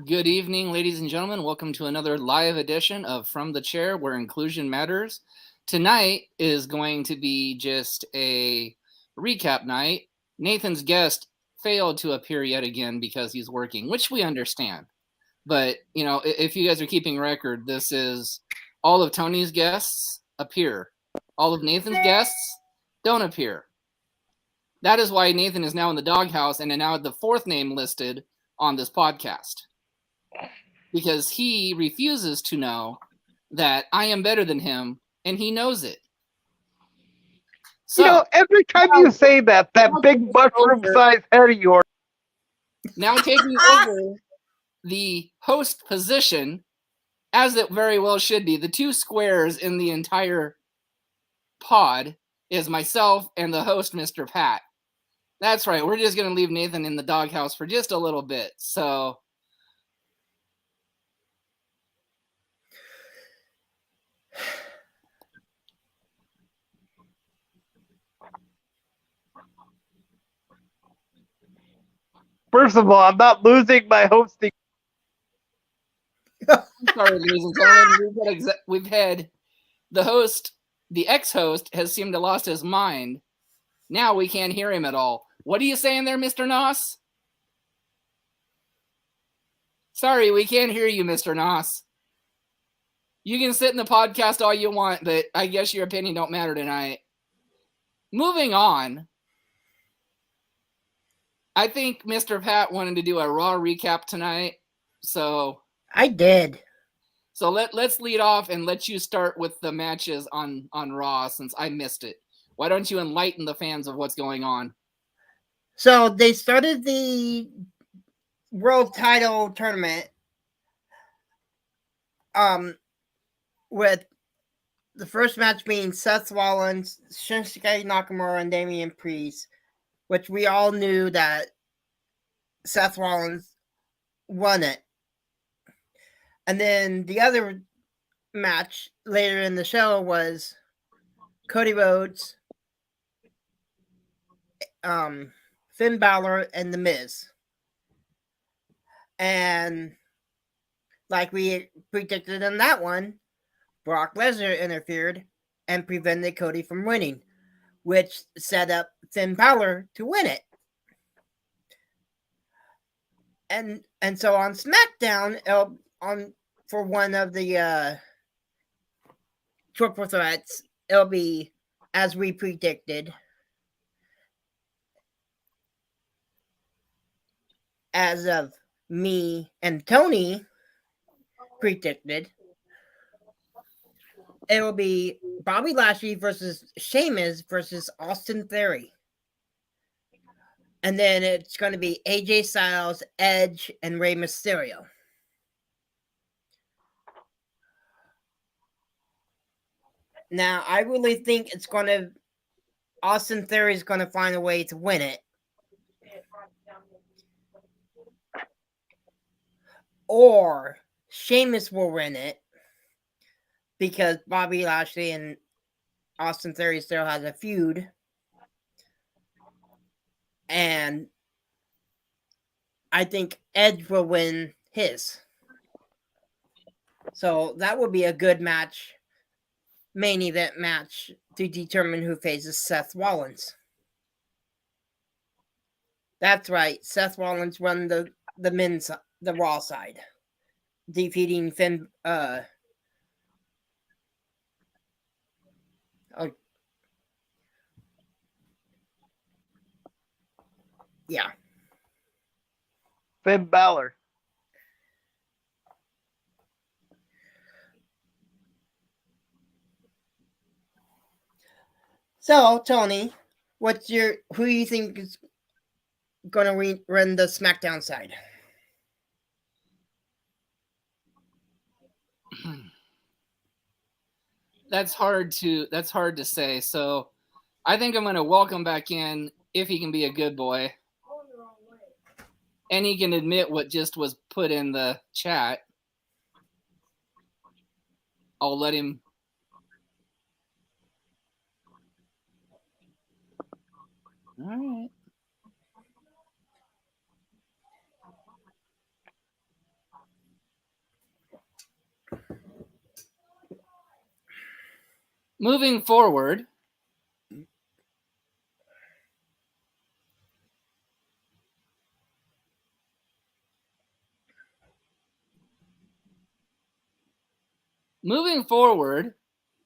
Good evening, ladies and gentlemen. Welcome to another live edition of From the Chair, where inclusion matters. Tonight is going to be just a recap night. Nathan's guest failed to appear yet again because he's working, which we understand. But, if you guys are keeping record, this is all of Tony's guests appear. All of Nathan's guests don't appear. That is why Nathan is now in the doghouse and now the fourth name listed on this podcast. Because he refuses to know that I am better than him, and he knows it. So, every time you say that big mushroom-sized head of yours. Now taking over the host position, as it very well should be, the two squares in the entire pod is myself and the host, Mr. Pat. That's right. We're just going to leave Nathan in the doghouse for just a little bit. So, First of all, I'm not losing my hosting. I'm sorry, ladies and gentlemen. We've had the host, the ex-host, has seemed to lost his mind. Now we can't hear him at all. What are you saying there, Mr. Noss? Sorry, we can't hear you, Mr. Noss. You can sit in the podcast all you want, but I guess your opinion don't matter tonight. Moving on. I think Mr. Pat wanted to do a Raw recap tonight, so I did. So let's lead off and let you start with the matches on Raw since I missed it. Why don't you enlighten the fans of what's going on? So they started the world title tournament with the first match being Seth Rollins, Shinsuke Nakamura, and Damian Priest, which we all knew that Seth Rollins won it. And then the other match later in the show was Cody Rhodes, Finn Balor, and The Miz. And like we predicted in that one, Brock Lesnar interfered and prevented Cody from winning, which set up Finn Balor to win it. And so on SmackDown, for one of the triple threats, it'll be as we predicted, as of me and Tony predicted. It will be Bobby Lashley versus Sheamus versus Austin Theory. And then it's going to be AJ Styles, Edge, and Rey Mysterio. Now, I really think Austin Theory is going to find a way to win it. Or Sheamus will win it because Bobby Lashley and Austin Theory still has a feud. And I think Edge will win his. So that would be a good match, main event match, to determine who faces Seth Rollins. That's right. Seth Rollins won the Raw side, defeating Finn. Yeah. Finn Balor. So, Tony, who do you think is going to run the SmackDown side? That's hard to say. So I think I'm going to welcome back in if he can be a good boy. And he can admit what just was put in the chat. I'll let him. All right. moving forward,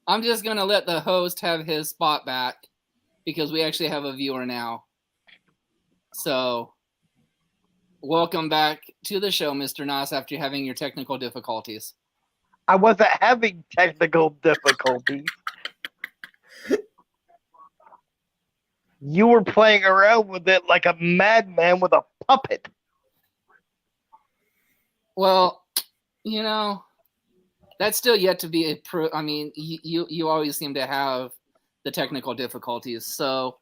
I'm just going to let the host have his spot back because we actually have a viewer now. So, welcome back to the show, Mr. Nas, after having your technical difficulties. I wasn't having technical difficulties. You were playing around with it like a madman with a puppet. Well, you know, that's still yet to be I mean, you always seem to have the technical difficulties. So,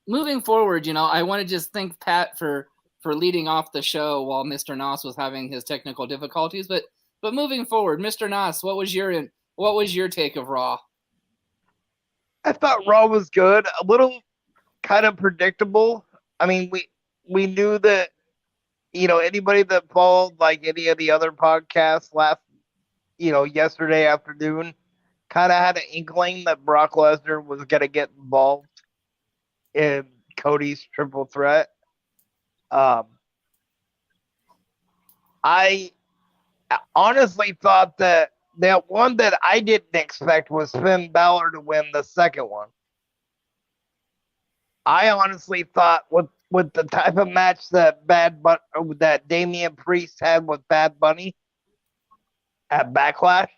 moving forward, I want to just thank Pat for leading off the show while Mr. Nas was having his technical difficulties. But moving forward, Mr. Nas, what was your take of Raw? I thought Raw was good, a little kind of predictable. I mean, we knew that, anybody that followed like any of the other podcasts yesterday afternoon kind of had an inkling that Brock Lesnar was going to get involved in Cody's triple threat. I honestly thought that one that I didn't expect was Finn Balor to win the second one. I honestly thought with the type of match that that Damian Priest had with Bad Bunny at Backlash,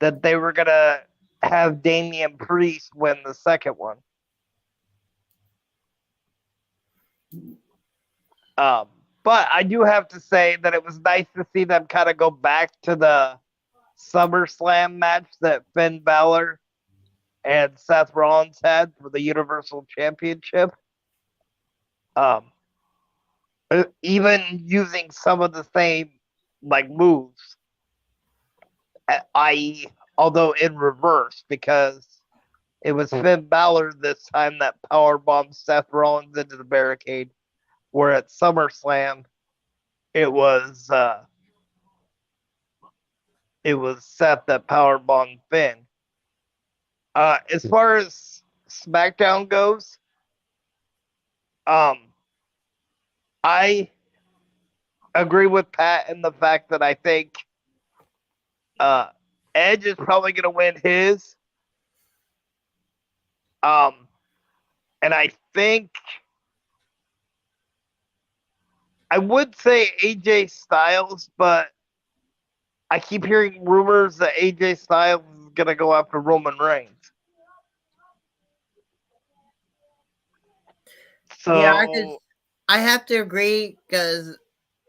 that they were gonna have Damian Priest win the second one. But I do have to say that it was nice to see them kind of go back to the SummerSlam match that Finn Balor and Seth Rollins had for the Universal Championship. Even using some of the same moves, i.e., although in reverse, because it was Finn Balor this time that powerbombed Seth Rollins into the barricade, where at SummerSlam it was Seth that powerbombed Finn. As far as SmackDown goes, I agree with Pat in the fact that I think Edge is probably going to win his. And I think I would say AJ Styles, but I keep hearing rumors that AJ Styles is going to go after Roman Reigns. So yeah, I have to agree because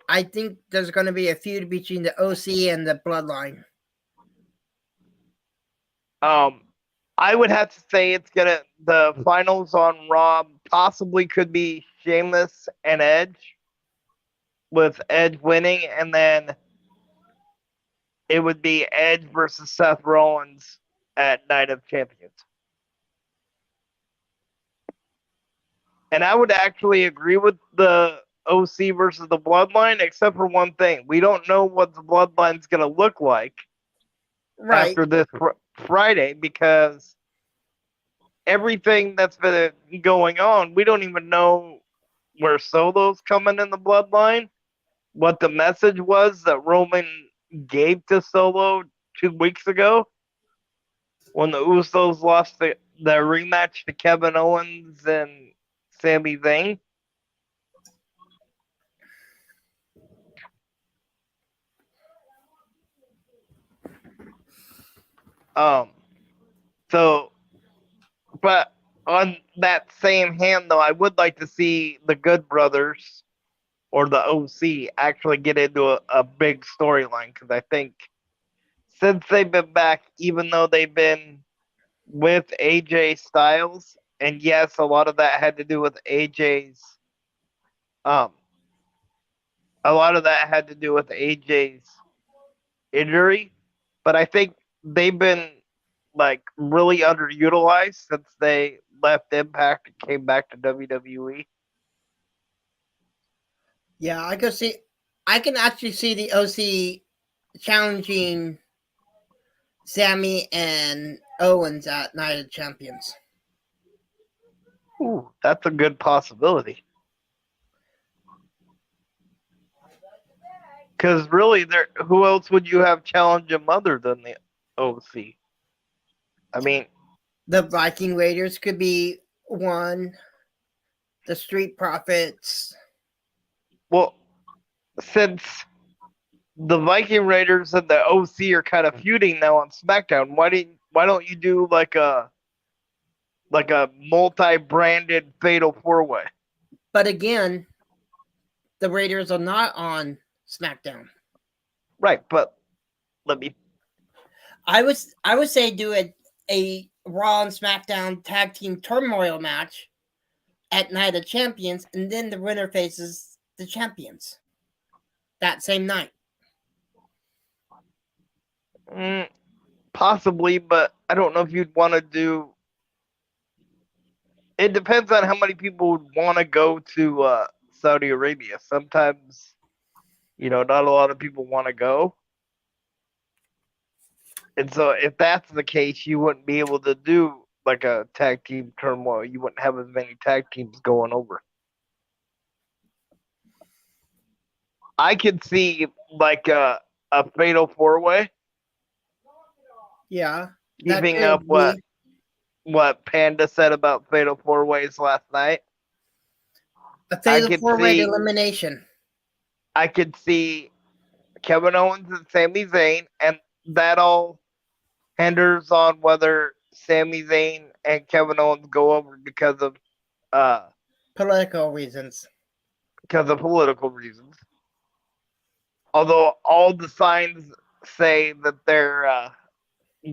I think there's going to be a feud between the OC and the Bloodline. I would have to say the finals on Raw possibly could be Sheamus and Edge, with Edge winning, and then it would be Edge versus Seth Rollins at Night of Champions. And I would actually agree with the OC versus the Bloodline, except for one thing. We don't know what the Bloodline's going to look like after this Friday, because everything that's been going on, we don't even know where Solo's coming in the Bloodline, what the message was that Roman gave to Solo 2 weeks ago when the Usos lost the rematch to Kevin Owens and Sami Zayn. But on that same hand, though, I would like to see the Good Brothers or the OC actually get into a big storyline, because I think since they've been back, even though they've been with AJ Styles, and yes, a lot of that had to do with AJ's injury, but I think they've been really underutilized since they left Impact and came back to WWE. Yeah, I can actually see the OC challenging Sammy and Owens at Night of Champions. Ooh, that's a good possibility. Because really, who else would you have challenge him other than the OC? I mean, the Viking Raiders could be one. The Street Profits. Well, since the Viking Raiders and the OC are kind of feuding now on SmackDown, why don't you do like a multi-branded Fatal 4-Way? But again, the Raiders are not on SmackDown. Right, but let me. I would say do a Raw and SmackDown tag team turmoil match at Night of Champions, and then the winner faces the champions that same night. Possibly, but I don't know if you'd want to do. It depends on how many people would want to go to Saudi Arabia. Sometimes, not a lot of people want to go. And so if that's the case, you wouldn't be able to do like a tag team turmoil. You wouldn't have as many tag teams going over. I could see like a Fatal 4-Way. Yeah. Keeping up what Panda said about Fatal 4-Ways last night. A Fatal 4-Way elimination. I could see Kevin Owens and Sami Zayn, and that all hinders on whether Sami Zayn and Kevin Owens go over because of political reasons. Although all the signs say that they're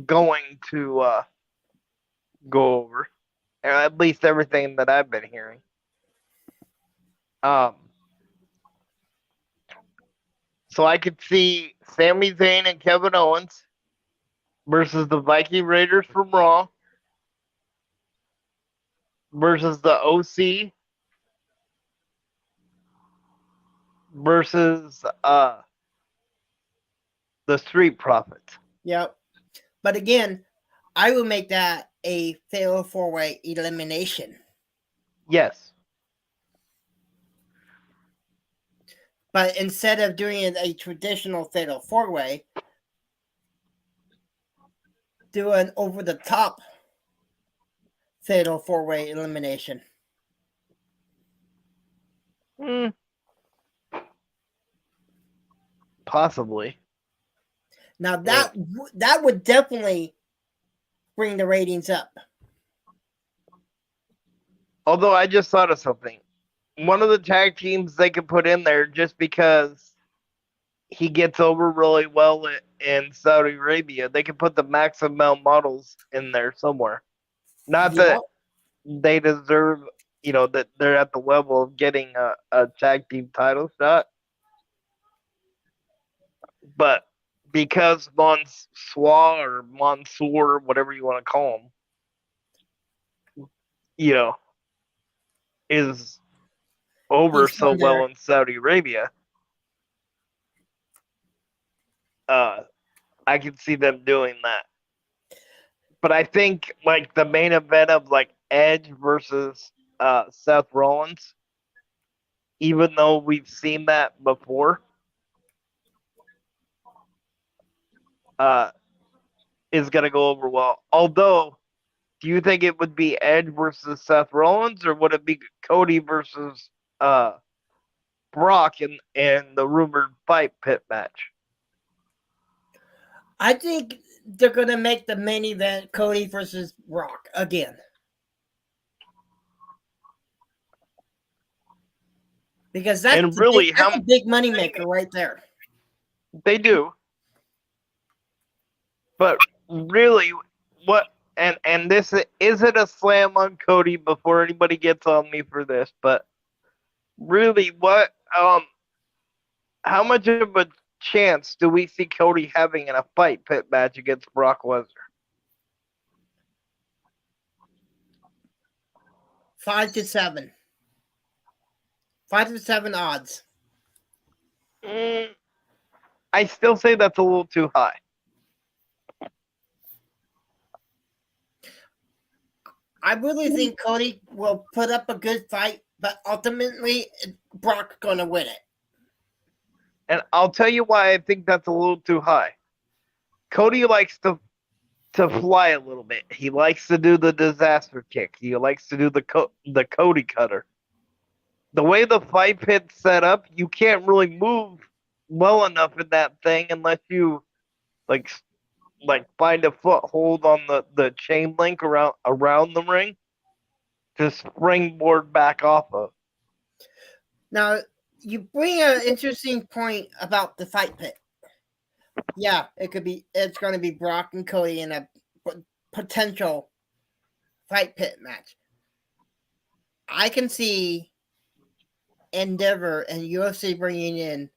going to go over, at least everything that I've been hearing. So I could see Sami Zayn and Kevin Owens versus the Viking Raiders from Raw versus the OC versus the Street Profits. Yep. But again, I would make that a Fatal 4-Way elimination. Yes. But instead of doing it a traditional Fatal 4-Way, do an over-the-top Fatal 4-Way elimination. Possibly. Now that would definitely bring the ratings up. Although I just thought of something. One of the tag teams they could put in there just because he gets over really well in Saudi Arabia, they could put the Maximum Male Models in there somewhere. Not that they deserve, that they're at the level of getting a tag team title shot. But because Mansoor, whatever you want to call him, is over so well in Saudi Arabia, I can see them doing that. But I think like the main event of like Edge versus Seth Rollins, even though we've seen that before, is going to go over well. Although, do you think it would be Edge versus Seth Rollins, or would it be Cody versus Brock in the rumored fight pit match? I think they're going to make the main event Cody versus Brock again. Because that's a big moneymaker right there. They do. But really, what and this isn't a slam on Cody before anybody gets on me for this, but really, how much of a chance do we see Cody having in a fight pit match against Brock Lesnar? 5 to 7. 5 to 7 odds. I still say that's a little too high. I really think Cody will put up a good fight, but ultimately Brock's going to win it. And I'll tell you why I think that's a little too high. Cody likes to fly a little bit. He likes to do the disaster kick. He likes to do the Cody cutter. The way the fight pit's set up, you can't really move well enough in that thing unless you like find a foothold on the chain link around the ring to springboard back off of. Now, you bring an interesting point about the fight pit. Yeah, it's going to be Brock and Cody in a potential fight pit match. I can see Endeavor and UFC bringing in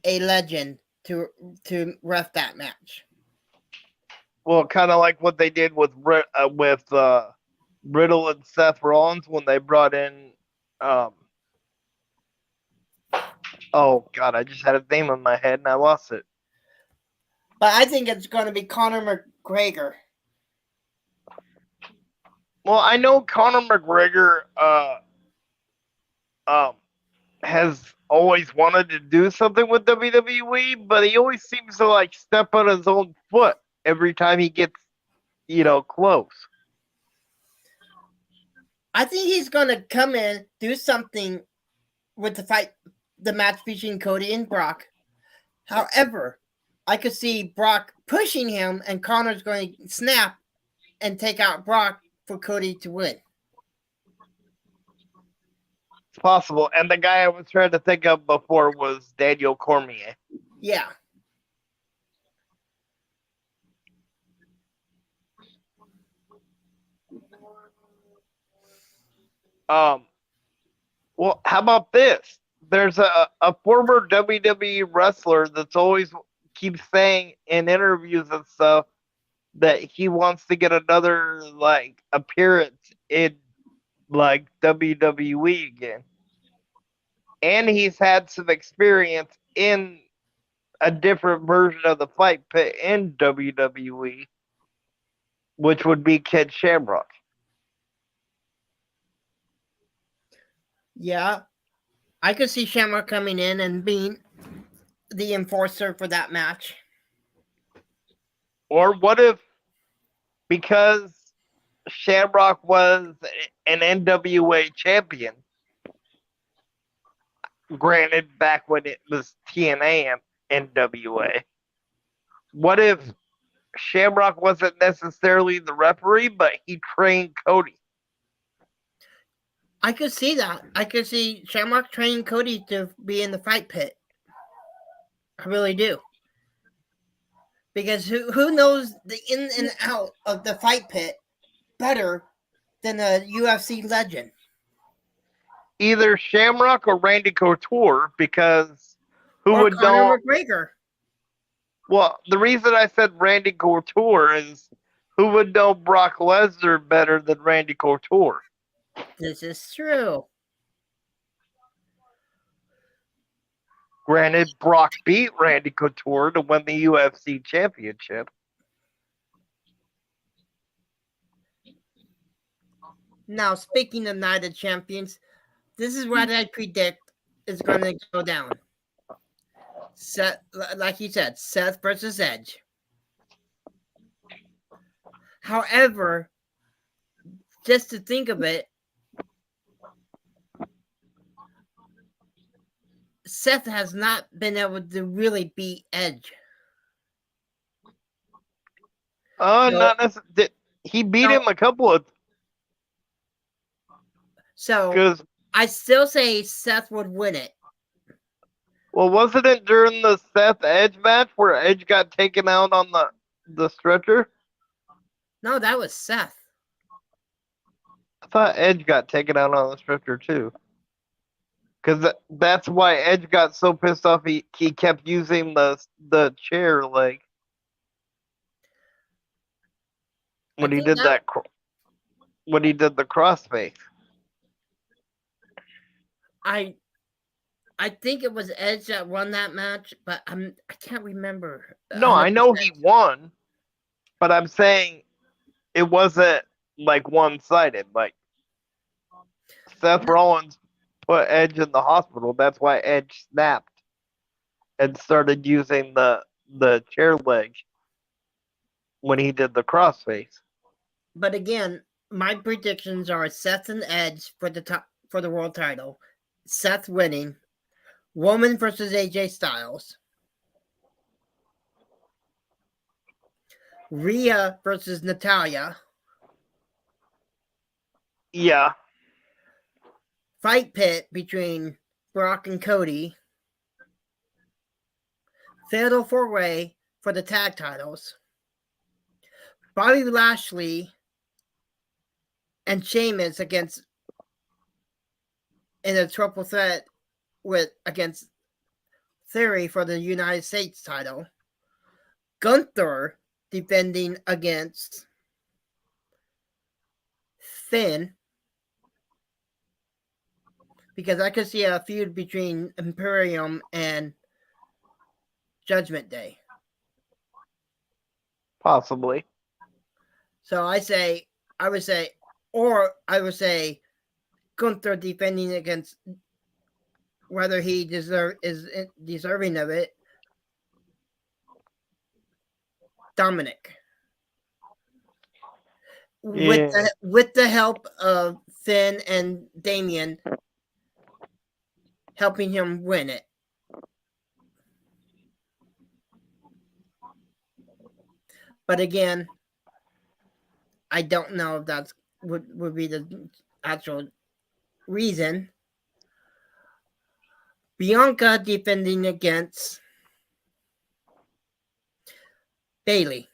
a legend to ref that match. Well, kind of like what they did with Riddle and Seth Rollins when they brought in. Oh God, I just had a name in my head and I lost it. But I think it's going to be Conor McGregor. Well, I know Conor McGregor has always wanted to do something with WWE, but he always seems to like step on his own foot every time he gets, close. I think he's going to come in, do something with the match between Cody and Brock. However, I could see Brock pushing him and Conor's going to snap and take out Brock for Cody to win. It's possible. And the guy I was trying to think of before was Daniel Cormier. Yeah. Well, how about this? There's a former WWE wrestler that's always keeps saying in interviews and stuff that he wants to get another appearance in WWE again. And he's had some experience in a different version of the fight pit in WWE, which would be Ken Shamrock. Yeah. I could see Shamrock coming in and being the enforcer for that match. Or what if, because Shamrock was an NWA champion, granted back when it was TNA and NWA, what if Shamrock wasn't necessarily the referee, but he trained Cody? I could see that. I could see Shamrock training Cody to be in the fight pit. I really do. Because who knows the in and out of the fight pit better than a UFC legend? Either Shamrock or Randy Couture, because who or would Conor know? McGregor. Well, the reason I said Randy Couture is who would know Brock Lesnar better than Randy Couture? This is true. Granted, Brock beat Randy Couture to win the UFC championship. Now, speaking of Night of Champions, this is what I predict is going to go down. Seth, like you said, Seth versus Edge. However, just to think of it, Seth has not been able to really beat Edge. Not necessarily. He beat him a couple of. So I still say Seth would win it. Well, wasn't it during the Seth Edge match where Edge got taken out on the stretcher? No, that was Seth. I thought Edge got taken out on the stretcher too. Because that's why Edge got so pissed off. He kept using the chair when he did when he did the crossface. I think it was Edge that won that match, but I can't remember. No, I know he won, but I'm saying it wasn't like one-sided. Like Seth Rollins put Edge in the hospital. That's why Edge snapped and started using the chair leg when he did the crossface. But again, my predictions are Seth and Edge for the world title. Seth winning. Roman versus AJ Styles. Rhea versus Natalya. Yeah. Fight pit between Brock and Cody. Fatal 4-way for the tag titles. Bobby Lashley and Sheamus against in a triple threat against Theory for the United States title. Gunther defending against Finn, because I could see a feud between Imperium and Judgment Day. Possibly. So I would say Gunther defending against, whether he is deserving of it, Dominic. Yeah. With the help of Finn and Damian helping him win it. But again, I don't know if that would be the actual reason. Bianca defending against Bayley.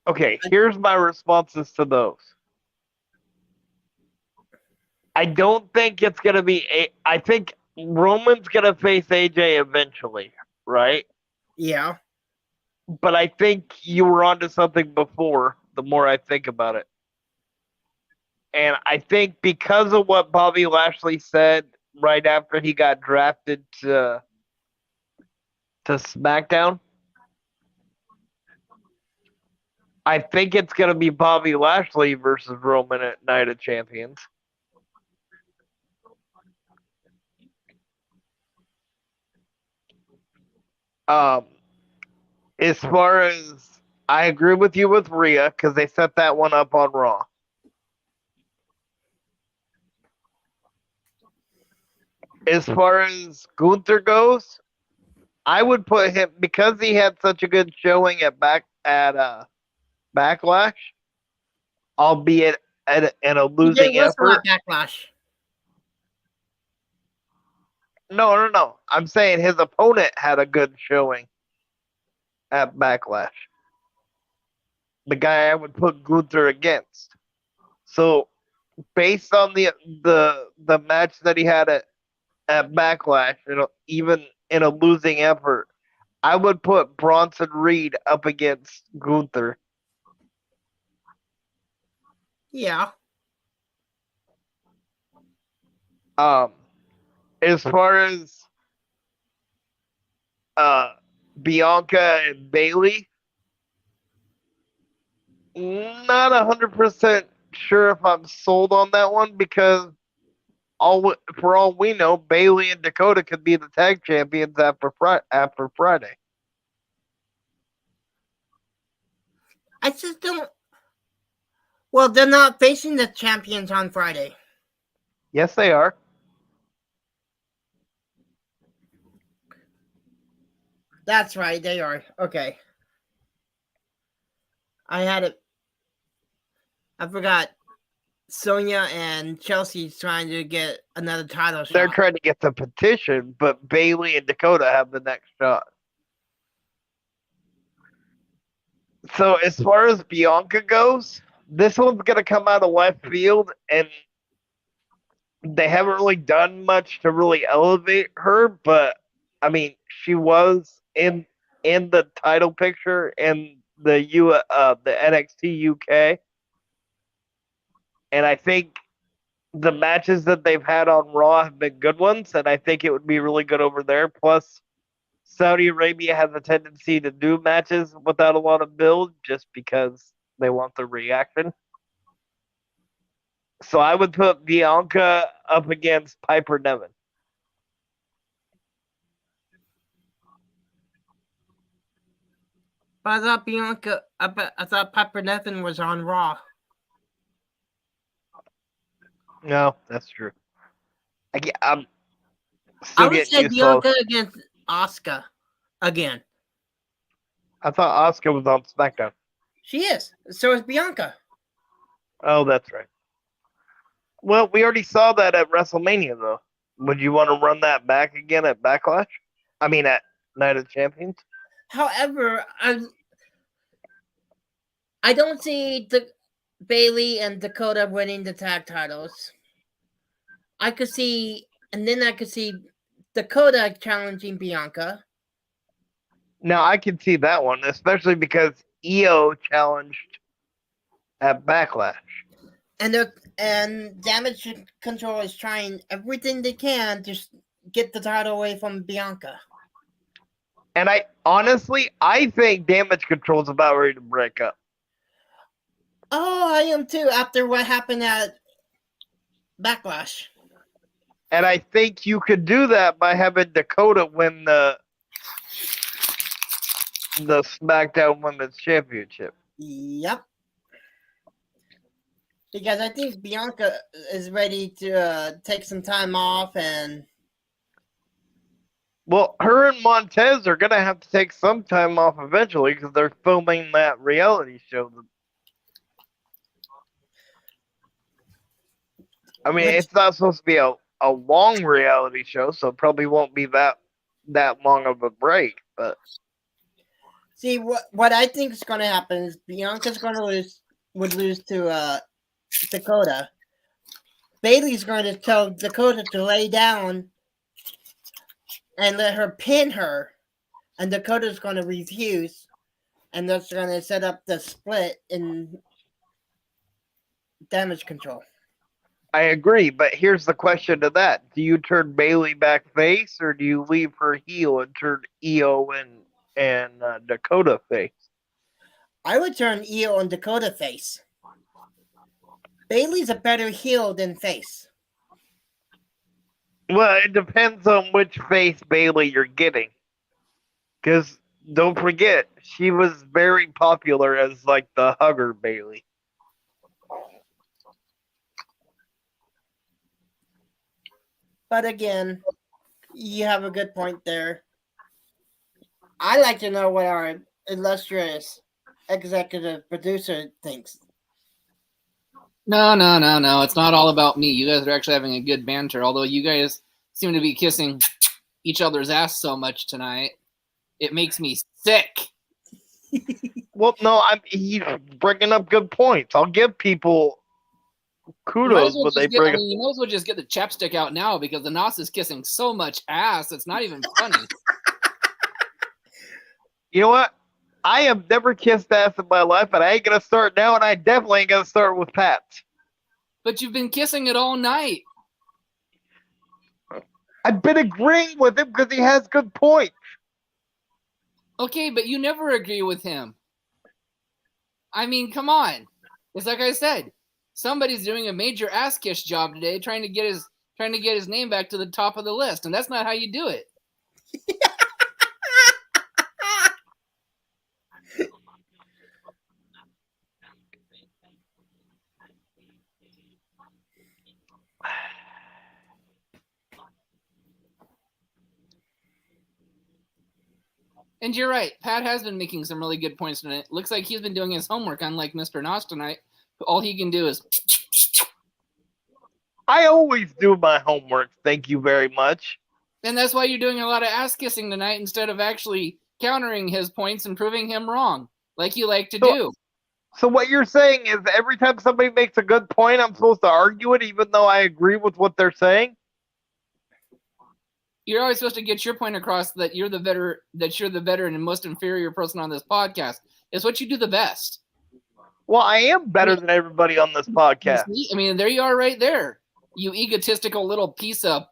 Okay, here's my responses to those. I don't think it's going to be I think Roman's going to face AJ eventually, right? Yeah. But I think you were onto something before, the more I think about it. And I think because of what Bobby Lashley said right after he got drafted to SmackDown, I think it's going to be Bobby Lashley versus Roman at Night of Champions. As far as I agree with you with Rhea because they set that one up on Raw. As far as Gunther goes, I would put him because he had such a good showing at Backlash, albeit in a losing effort. Backlash. No. I'm saying his opponent had a good showing at Backlash. The guy I would put Gunther against. So, based on the match that he had at Backlash, even in a losing effort, I would put Bronson Reed up against Gunther. Yeah. As far as Bianca and Bayley, not 100% sure if I'm sold on that one because for all we know, Bayley and Dakota could be the tag champions after Friday. I just don't. Well, they're not facing the champions on Friday. Yes, they are. That's right, they are. Okay. I had it. I forgot. Sonya and Chelsea's trying to get another title shot. They're trying to get the petition, but Bayley and Dakota have the next shot. So as far as Bianca goes, this one's going to come out of left field, and they haven't really done much to really elevate her, but I mean, she was in the title picture in the NXT UK. And I think the matches that they've had on Raw have been good ones, and I think it would be really good over there. Plus, Saudi Arabia has a tendency to do matches without a lot of build just because they want the reaction. So I would put Bianca up against Piper Niven. But I thought Piper Niven was on Raw. No, that's true. I'm I would say Bianca against Asuka again. I thought Asuka was on SmackDown. She is. So is Bianca. Oh, that's right. Well, we already saw that at WrestleMania, though. Would you want to run that back again at Backlash? I mean, at Night of Champions? However, I don't see Bayley and Dakota winning the tag titles. I could see Dakota challenging Bianca. Now, I can see that one, especially because Io challenged at Backlash. And Damage Control is trying everything they can to get the title away from Bianca. And I think Damage Control is about ready to break up. Oh, I am too, after what happened at Backlash. And I think you could do that by having Dakota win the SmackDown Women's Championship. Yep. Because I think Bianca is ready to take some time off and... Well, her and Montez are going to have to take some time off eventually because they're filming that reality show. I mean, it's not supposed to be a long reality show, so it probably won't be that long of a break. But see, what I think is going to happen is Bianca's going to lose to Dakota. Bayley's going to tell Dakota to lay down and let her pin her, and Dakota's going to refuse, and that's going to set up the split in Damage Control. I agree, but here's the question to that. Do you turn Bayley back face, or do you leave her heel and turn Io and Dakota face? I would turn Io and Dakota face. Bayley's a better heel than face. Well, it depends on which face Bayley you're getting. Because don't forget, she was very popular as like the hugger Bayley. But again, you have a good point there. I'd like to know what our illustrious executive producer thinks. No. It's not all about me. You guys are actually having a good banter, although you guys seem to be kissing each other's ass so much tonight. It makes me sick. Well, no, he's bringing up good points. I'll give people kudos when they bring up. You might as well just get the chapstick out now because the Nas is kissing so much ass. It's not even funny. You know what? I have never kissed ass in my life, and I ain't going to start now, and I definitely ain't going to start with Pat. But you've been kissing it all night. I've been agreeing with him because he has good points. Okay, but you never agree with him. I mean, come on. It's like I said, somebody's doing a major ass kiss job today, trying to get his name back to the top of the list, and that's not how you do it. And you're right. Pat has been making some really good points tonight. Looks like he's been doing his homework, unlike Mr. Nos tonight. All he can do is... I always do my homework. Thank you very much. And that's why you're doing a lot of ass kissing tonight instead of actually countering his points and proving him wrong, like you like to do. So what you're saying is every time somebody makes a good point, I'm supposed to argue it even though I agree with what they're saying? You're always supposed to get your point across that you're the better and most inferior person on this podcast. It's what you do the best. Well, I am better than everybody on this podcast. See? I mean, there you are right there. You egotistical little piece of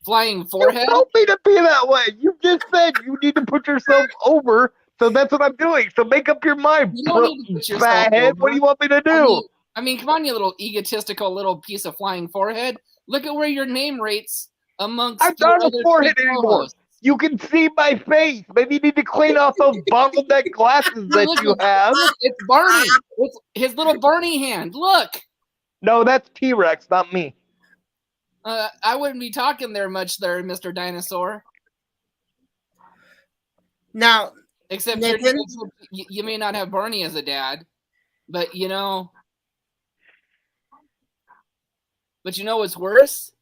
flying forehead. You told me to be that way. You just said you need to put yourself over, so that's what I'm doing. So make up your mind, You don't need to put yourself fathead. over. What do you want me to do? I mean, come on, you little egotistical little piece of flying forehead. Look at where your name rates amongst. I'm not on a forehead anymore. You can see my face. Maybe you need to clean off those bottleneck glasses that you have. It's Barney. It's his little Barney hand. Look. No, that's T-Rex, not me. I wouldn't be talking there much there, Mr. Dinosaur. Now, except you may not have Barney as a dad, but you know. But you know what's worse?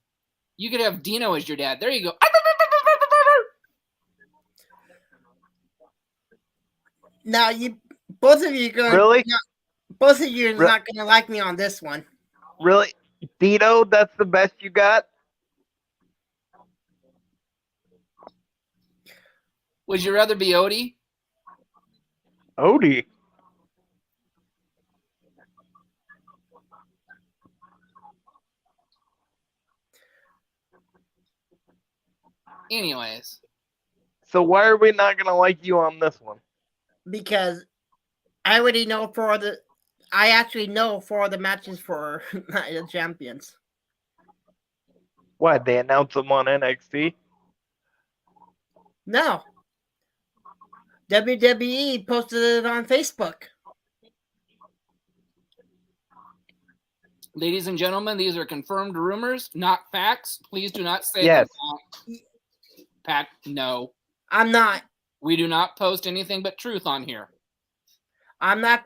You could have Dino as your dad. There you go. Now both of you are really? Both of you are not going to like me on this one. Really? Dino, that's the best you got? Would you rather be Odie? Odie? Anyways. So why are we not going to like you on this one? Because I already know I actually know 4 of the matches for Night of Champions. What, they announced them on NXT? No. WWE posted it on Facebook. Ladies and gentlemen, these are confirmed rumors, not facts. Please do not say yes. Pat, no. I'm not. We do not post anything but truth on here. I'm not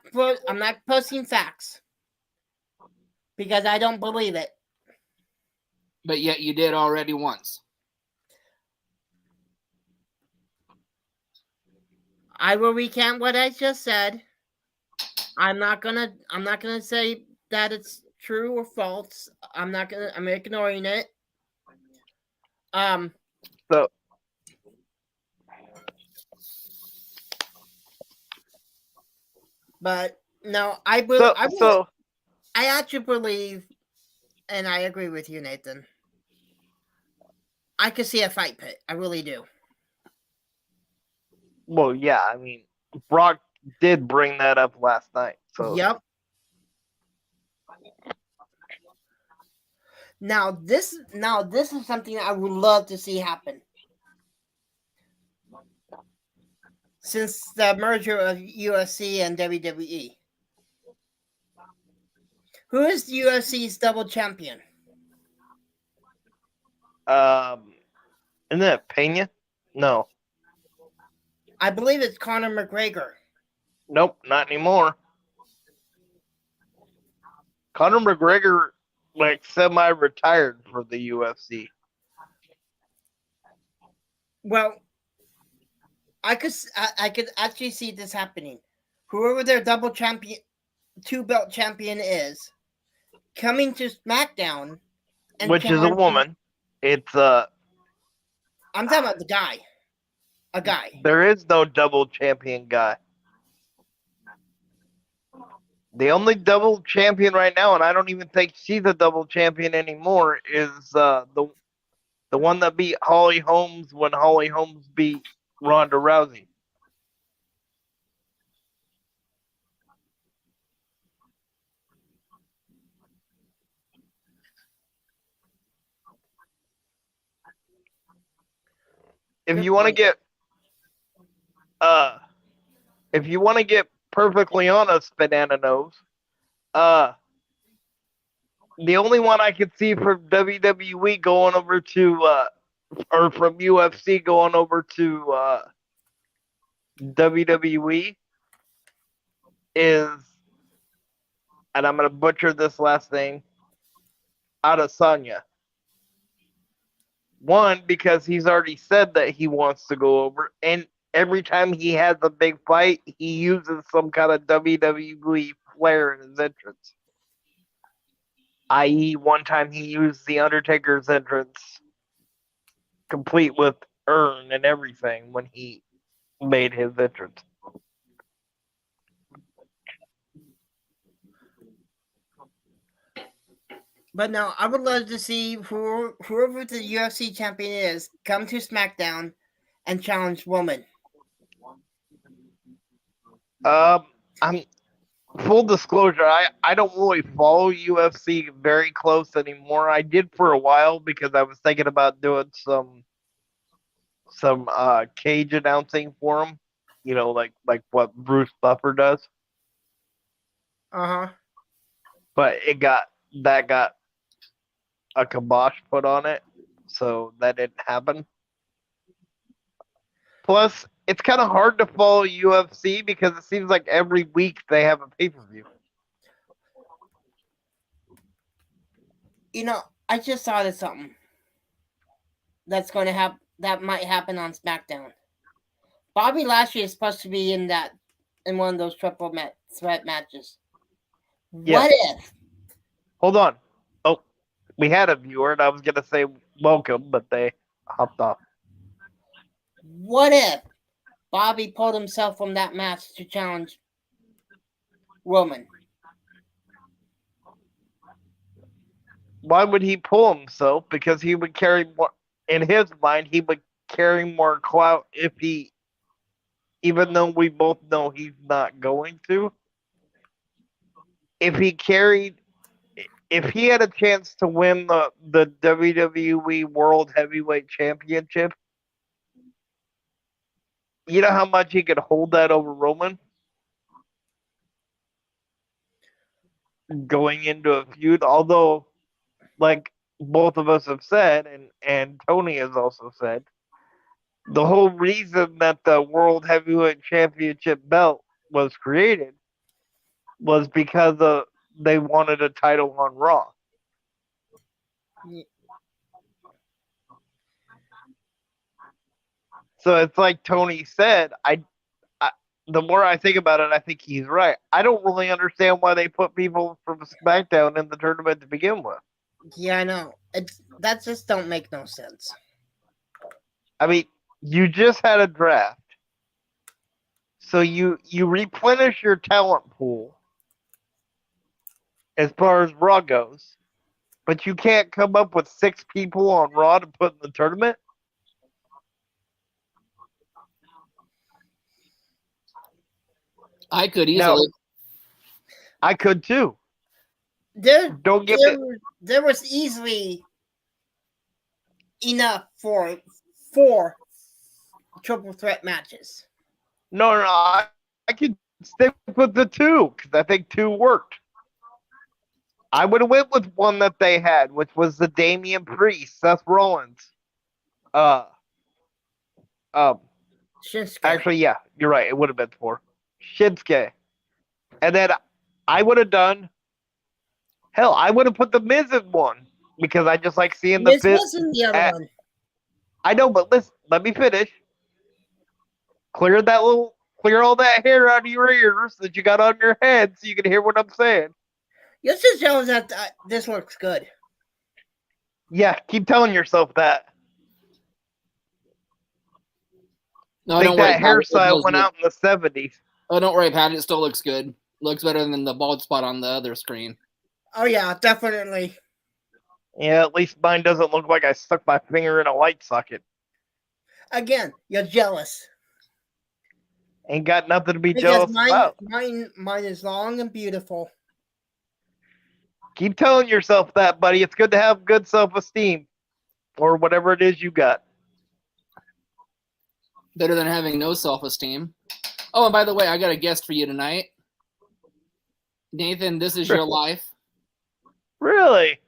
posting facts because I don't believe it. But yet you did already once. I will recant what I just said. I'm not gonna say that it's true or false. I'm ignoring it. So but no, I actually believe, and I agree with you, Nathan. I could see a fight pit. I really do. Well, yeah, I mean, Brock did bring that up last night. So yep. Now this is something I would love to see happen. Since the merger of UFC and WWE. Who is UFC's double champion? Isn't that Pena? No. I believe it's Conor McGregor. Nope, not anymore. Conor McGregor, like, semi-retired for the UFC. Well, I could actually see this happening. Whoever their double champion, 2-belt champion is, coming to SmackDown, which is a woman. It's I'm talking about the guy. A guy. There is no double champion guy. The only double champion right now, and I don't even think she's a double champion anymore, is the one that beat Holly Holmes when Holly Holmes beat Ronda Rousey. If you want to get perfectly honest, Banana Nose, the only one I could see from WWE going over to or from UFC going over to WWE is, and I'm going to butcher this last name, Adesanya. One, because he's already said that he wants to go over, and every time he has a big fight, he uses some kind of WWE flair in his entrance. I.e., one time he used The Undertaker's entrance, complete with urn and everything, when he made his entrance. But no, I would love to see whoever the UFC champion is come to SmackDown and challenge Woman. I'm full disclosure. I don't really follow UFC very close anymore. I did for a while because I was thinking about doing some cage announcing for him. You know, like what Bruce Buffer does. Uh huh. But that got a kibosh put on it, so that didn't happen. Plus, it's kind of hard to follow UFC because it seems like every week they have a pay-per-view. You know, I just thought of something that's going to happen. That might happen on SmackDown. Bobby Lashley is supposed to be in one of those triple threat matches. Yes. What if? Hold on. Oh, we had a viewer, and I was gonna say welcome, but they hopped off. What if Bobby pulled himself from that match to challenge Roman? Why would he pull himself? Because he would carry more. In his mind, he would carry more clout if he, even though we both know he's not going to. If he had a chance to win the WWE World Heavyweight Championship, you know how much he could hold that over Roman? Going into a feud, although, like both of us have said, and Tony has also said, the whole reason that the World Heavyweight Championship belt was created was because they wanted a title on Raw. So it's like Tony said, the more I think about it, I think he's right. I don't really understand why they put people from SmackDown in the tournament to begin with. Yeah, I know. That just don't make no sense. I mean, you just had a draft. So you replenish your talent pool as far as Raw goes, but you can't come up with 6 people on Raw to put in the tournament? I could easily. No, I could too. There was easily enough for 4 triple threat matches. No, I could stick with the 2 because I think 2 worked. I would have went with one that they had, which was the Damian Priest, Seth Rollins. Shinsuke. Actually, yeah, you're right. It would have been 4. Shinsuke. And then I would have done. Hell, I would have put the Miz in one because I just like seeing Miz the Miz. was in the other one. I know, but listen, let me finish. Clear all that hair out of your ears that you got on your head so you can hear what I'm saying. You're just telling us that this looks good. Yeah, keep telling yourself that. No, I think that hairstyle went out in the 70s. Oh, don't worry, Pat. It still looks good. Looks better than the bald spot on the other screen. Oh, yeah, definitely. Yeah, at least mine doesn't look like I stuck my finger in a light socket. Again, you're jealous. Ain't got nothing to be jealous about. Mine is long and beautiful. Keep telling yourself that, buddy. It's good to have good self-esteem. Or whatever it is you got. Better than having no self-esteem. Oh, and by the way, I got a guest for you tonight. Nathan, this is your life. Really?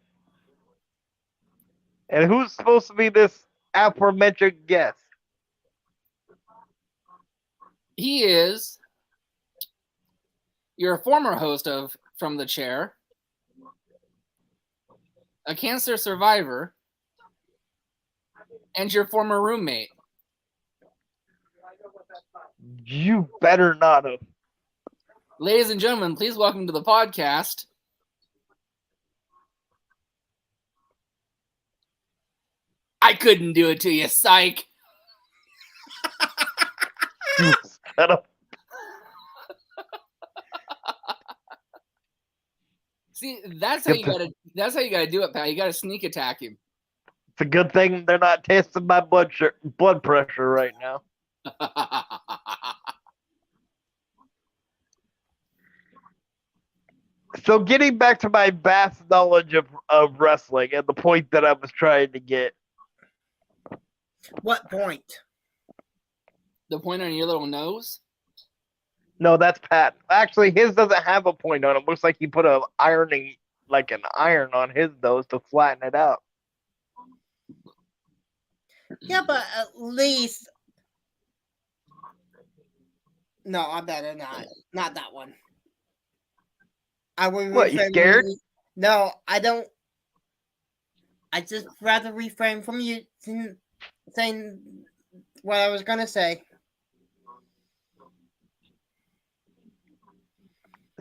And who's supposed to be this aforementioned guest? He is your former host of From the Chair, a cancer survivor, and your former roommate. You better not have. Ladies and gentlemen, please welcome to the podcast, I couldn't do it to you, psych. Shut up. See, that's how you gotta. That's how you got to do it, pal. You got to sneak attack him. It's a good thing they're not testing my blood pressure right now. So getting back to my vast knowledge of wrestling and the point that I was trying to get. What point? The point on your little nose? No, that's Pat. Actually, his doesn't have a point on it. Looks like he put an iron on his nose to flatten it out. Yeah, but at least. No, I better not. Not that one. I would. What, you scared? No, I don't. I just rather refrain from you saying what I was gonna say.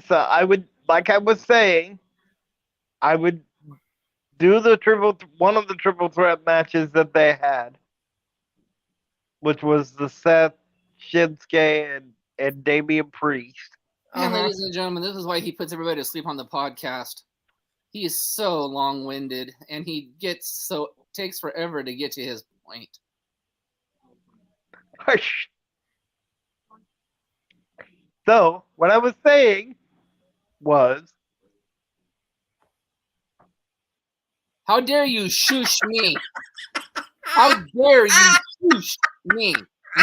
So I would, like I was saying, I would do one of the triple threat matches that they had, which was the Seth, Shinsuke, and Damian Priest. And ladies and gentlemen, this is why he puts everybody to sleep on the podcast. He is so long-winded, and he takes forever to get to his point. So what I was saying was, how dare you shush me? How dare you shush me?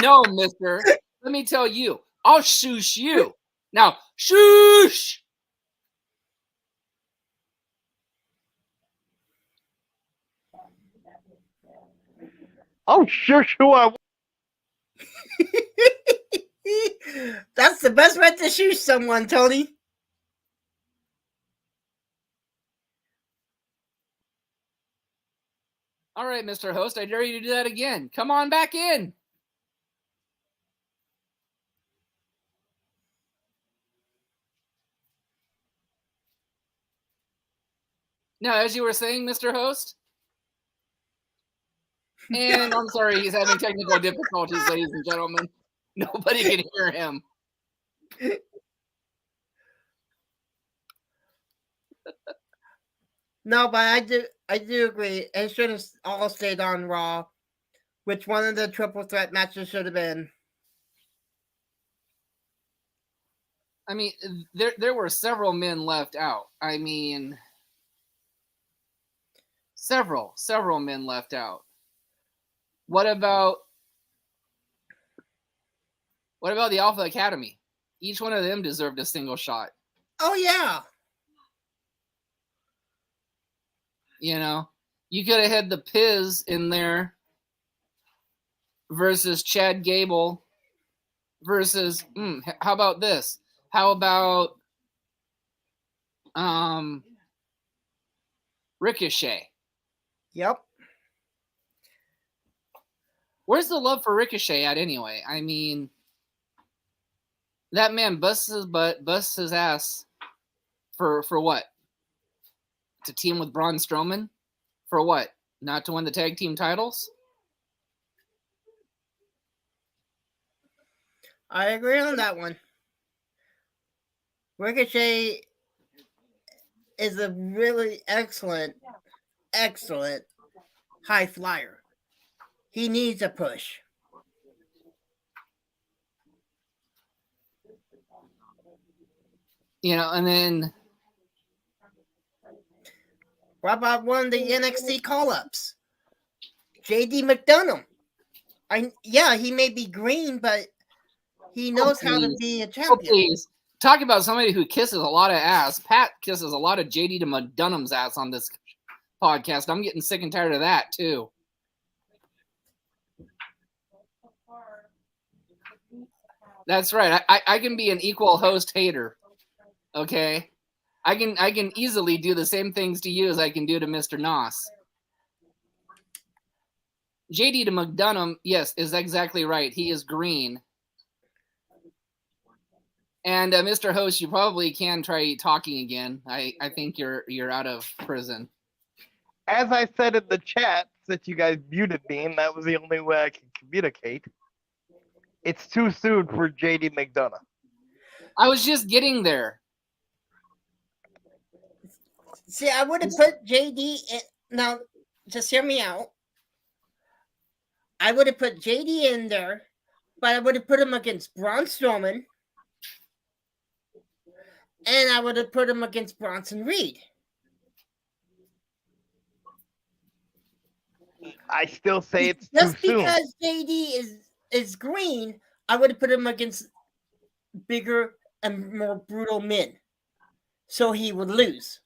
No, mister. Let me tell you, I'll shush you. Now, shush! I'll shush who I want. That's the best way to shush someone, Tony. All right, Mr. Host, I dare you to do that again. Come on back in. Now, as you were saying, Mr. Host, and I'm sorry, he's having technical difficulties, ladies and gentlemen. Nobody can hear him. No, but I do agree. It should have all stayed on Raw, which one of the triple threat matches should have been. I mean, there were several men left out. I mean, several men left out. What about the Alpha Academy? Each one of them deserved a single shot. Oh, yeah. You know, you could have had the Piz in there versus Chad Gable versus, how about this? How about Ricochet? Yep. Where's the love for Ricochet at anyway? I mean, that man busts his butt, busts his ass for what? To team with Braun Strowman? For what? Not to win the tag team titles? I agree on that one. Ricochet is a really excellent high flyer. He needs a push. You know, and then what about one of the NXT call-ups? JD McDonough. He may be green, but he knows how to be a champion. Oh, please. Talk about somebody who kisses a lot of ass. Pat kisses a lot of JD McDonough's ass on this podcast. I'm getting sick and tired of that, too. That's right. I can be an equal host hater. Okay? I can easily do the same things to you as I can do to Mr. Noss. JD to McDonough, yes, is exactly right. He is green. And Mr. Host, you probably can try talking again. I think you're out of prison. As I said in the chat, since you guys muted me, and that was the only way I could communicate, it's too soon for JD McDonough. I was just getting there. See, I would have put JD in. Now, just hear me out. I would have put JD in there, but I would have put him against Braun Strowman, and I would have put him against Bronson Reed. I still say it's just too soon. Because JD is green, I would have put him against bigger and more brutal men, so he would lose.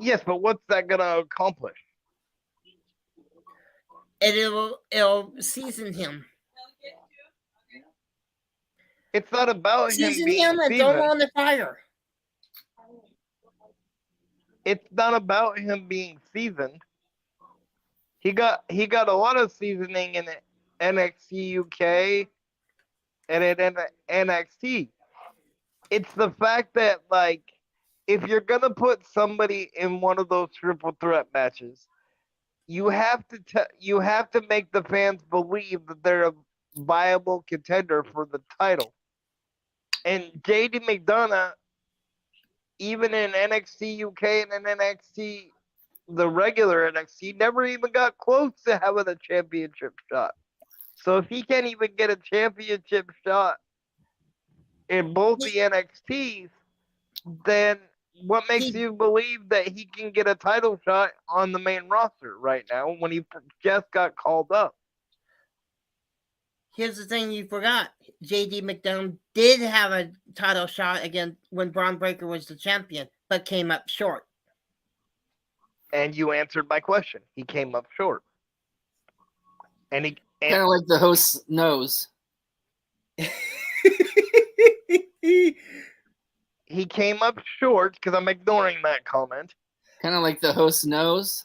Yes, but what's that gonna accomplish? It'll season him. It's not about season him being him and seasoned. throw him on the fire. It's not about him being seasoned. He got a lot of seasoning in NXT UK and in NXT. It's the fact that, like, if you're gonna put somebody in one of those triple threat matches, you have to make the fans believe that they're a viable contender for the title. And JD McDonough, even in NXT UK and in NXT, the regular NXT, never even got close to having a championship shot. So if he can't even get a championship shot in both the NXTs, then what makes you believe that he can get a title shot on the main roster right now when he just got called up? Here's the thing you forgot. JD McDonough did have a title shot again when Braun Breaker was the champion, but came up short. And you answered my question. He came up short. And he kind of like the host knows. He came up short because I'm ignoring that comment. Kind of like the host knows.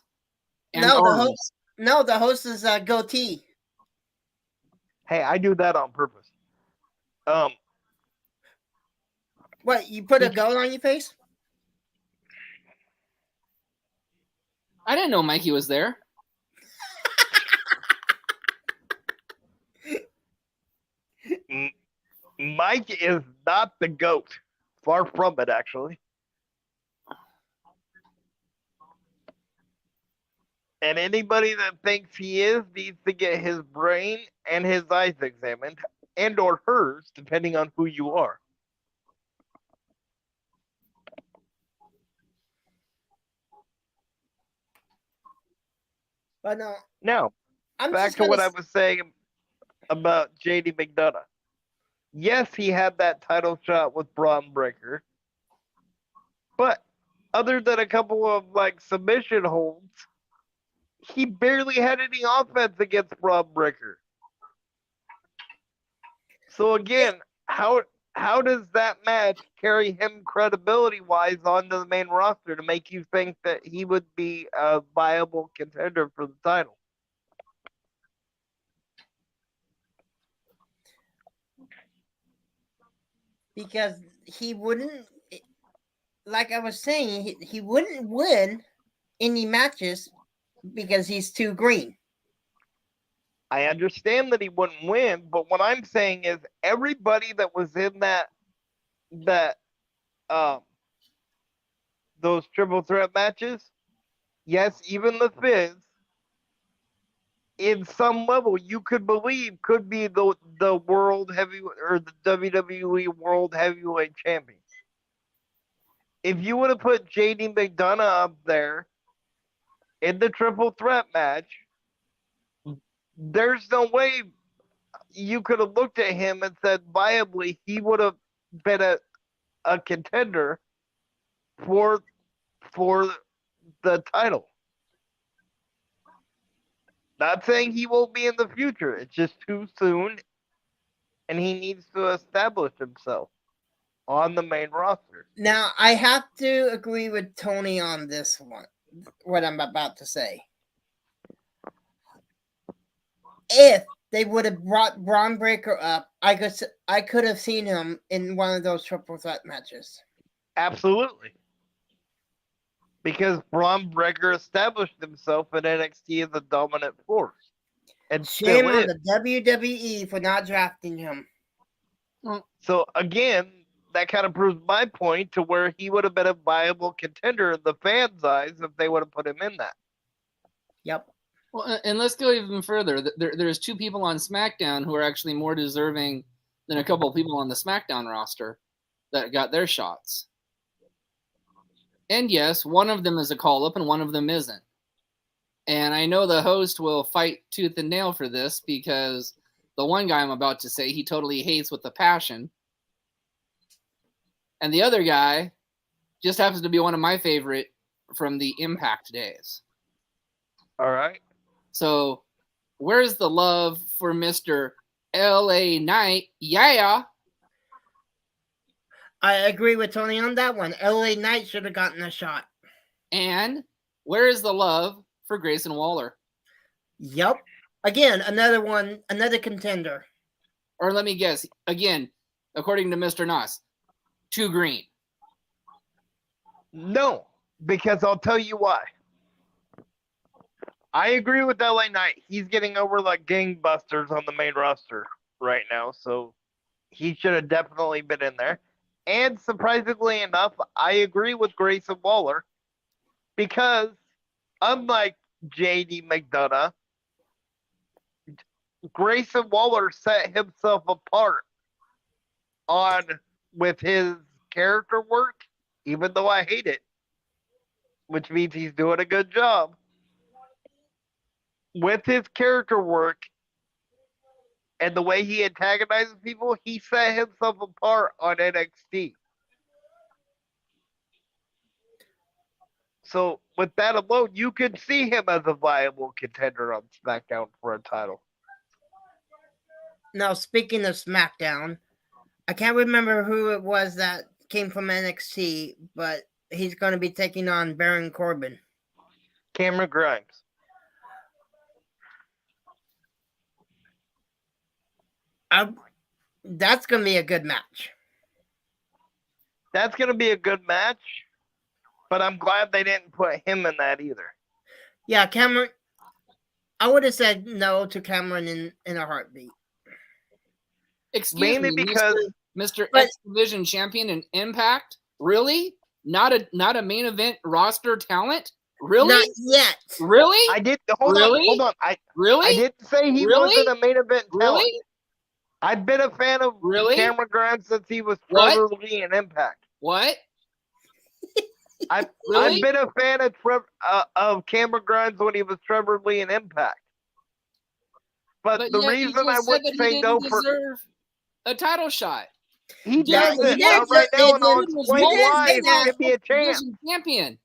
No, the host is goatee. Hey, I do that on purpose. What, you put a goat on your face? I didn't know Mikey was there. Mike is not the GOAT. Far from it, actually. And anybody that thinks he is needs to get his brain and his eyes examined, and or hers, depending on who you are. But no. Now, back to what I was saying about JD McDonough. Yes, he had that title shot with Braun Breaker, but other than a couple of like submission holds, he barely had any offense against Braun Breaker. So again, how does that match carry him credibility-wise onto the main roster to make you think that he would be a viable contender for the title? Because he wouldn't, like I was saying, he wouldn't win any matches because he's too green. I understand that he wouldn't win, but what I'm saying is everybody that was in those triple threat matches, yes, even the Fizz, in some level you could believe could be the world heavyweight or the WWE World Heavyweight Champion. If you would have put JD McDonough up there in the triple threat match, there's no way you could have looked at him and said viably he would have been a contender for the title. Not saying he won't be in the future. It's just too soon, and he needs to establish himself on the main roster. Now, I have to agree with Tony on this one, what I'm about to say. If they would have brought Braun Breaker up, I could have seen him in one of those triple threat matches. Absolutely. Because Braun Breaker established himself in NXT as a dominant force. And shame on the WWE for not drafting him. So again, that kind of proves my point to where he would have been a viable contender in the fans' eyes if they would have put him in that. Yep. Well, and let's go even further. There's two people on SmackDown who are actually more deserving than a couple of people on the SmackDown roster that got their shots. And yes, one of them is a call-up and one of them isn't. And I know the host will fight tooth and nail for this because the one guy I'm about to say he totally hates with a passion. And the other guy just happens to be one of my favorite from the Impact days. All right. So where's the love for Mr. LA Knight? Yeah. I agree with Tony on that one. LA Knight should have gotten a shot. And where is the love for Grayson Waller? Yep. Again, another contender. Or let me guess. Again, according to Mr. Noss, too green. No, because I'll tell you why. I agree with LA Knight. He's getting over like gangbusters on the main roster right now, so he should have definitely been in there. And surprisingly enough, I agree with Grayson Waller because unlike JD McDonough, Grayson Waller set himself apart with his character work, even though I hate it, which means he's doing a good job. With his character work and the way he antagonizes people, he set himself apart on NXT. So with that alone, you could see him as a viable contender on SmackDown for a title. Now, speaking of SmackDown, I can't remember who it was that came from NXT, but he's going to be taking on Baron Corbin. Cameron Grimes. That's going to be a good match. That's going to be a good match, but I'm glad they didn't put him in that either. Yeah, Cameron. I would have said no to Cameron in a heartbeat. Excuse me, because Mr. X Division champion in Impact? Really? Not a main event roster talent? Really? Not yet. Really? I did. Hold on. I didn't say he wasn't a main event talent. Really? I've been a fan of Cameron Grimes since he was Trevor Lee in Impact. What? I've been a fan of Cameron Grimes when he was Trevor Lee in Impact. But the reason I wouldn't say no for a title shot. He doesn't right now, and I'll explain why if you give me a chance. Champion.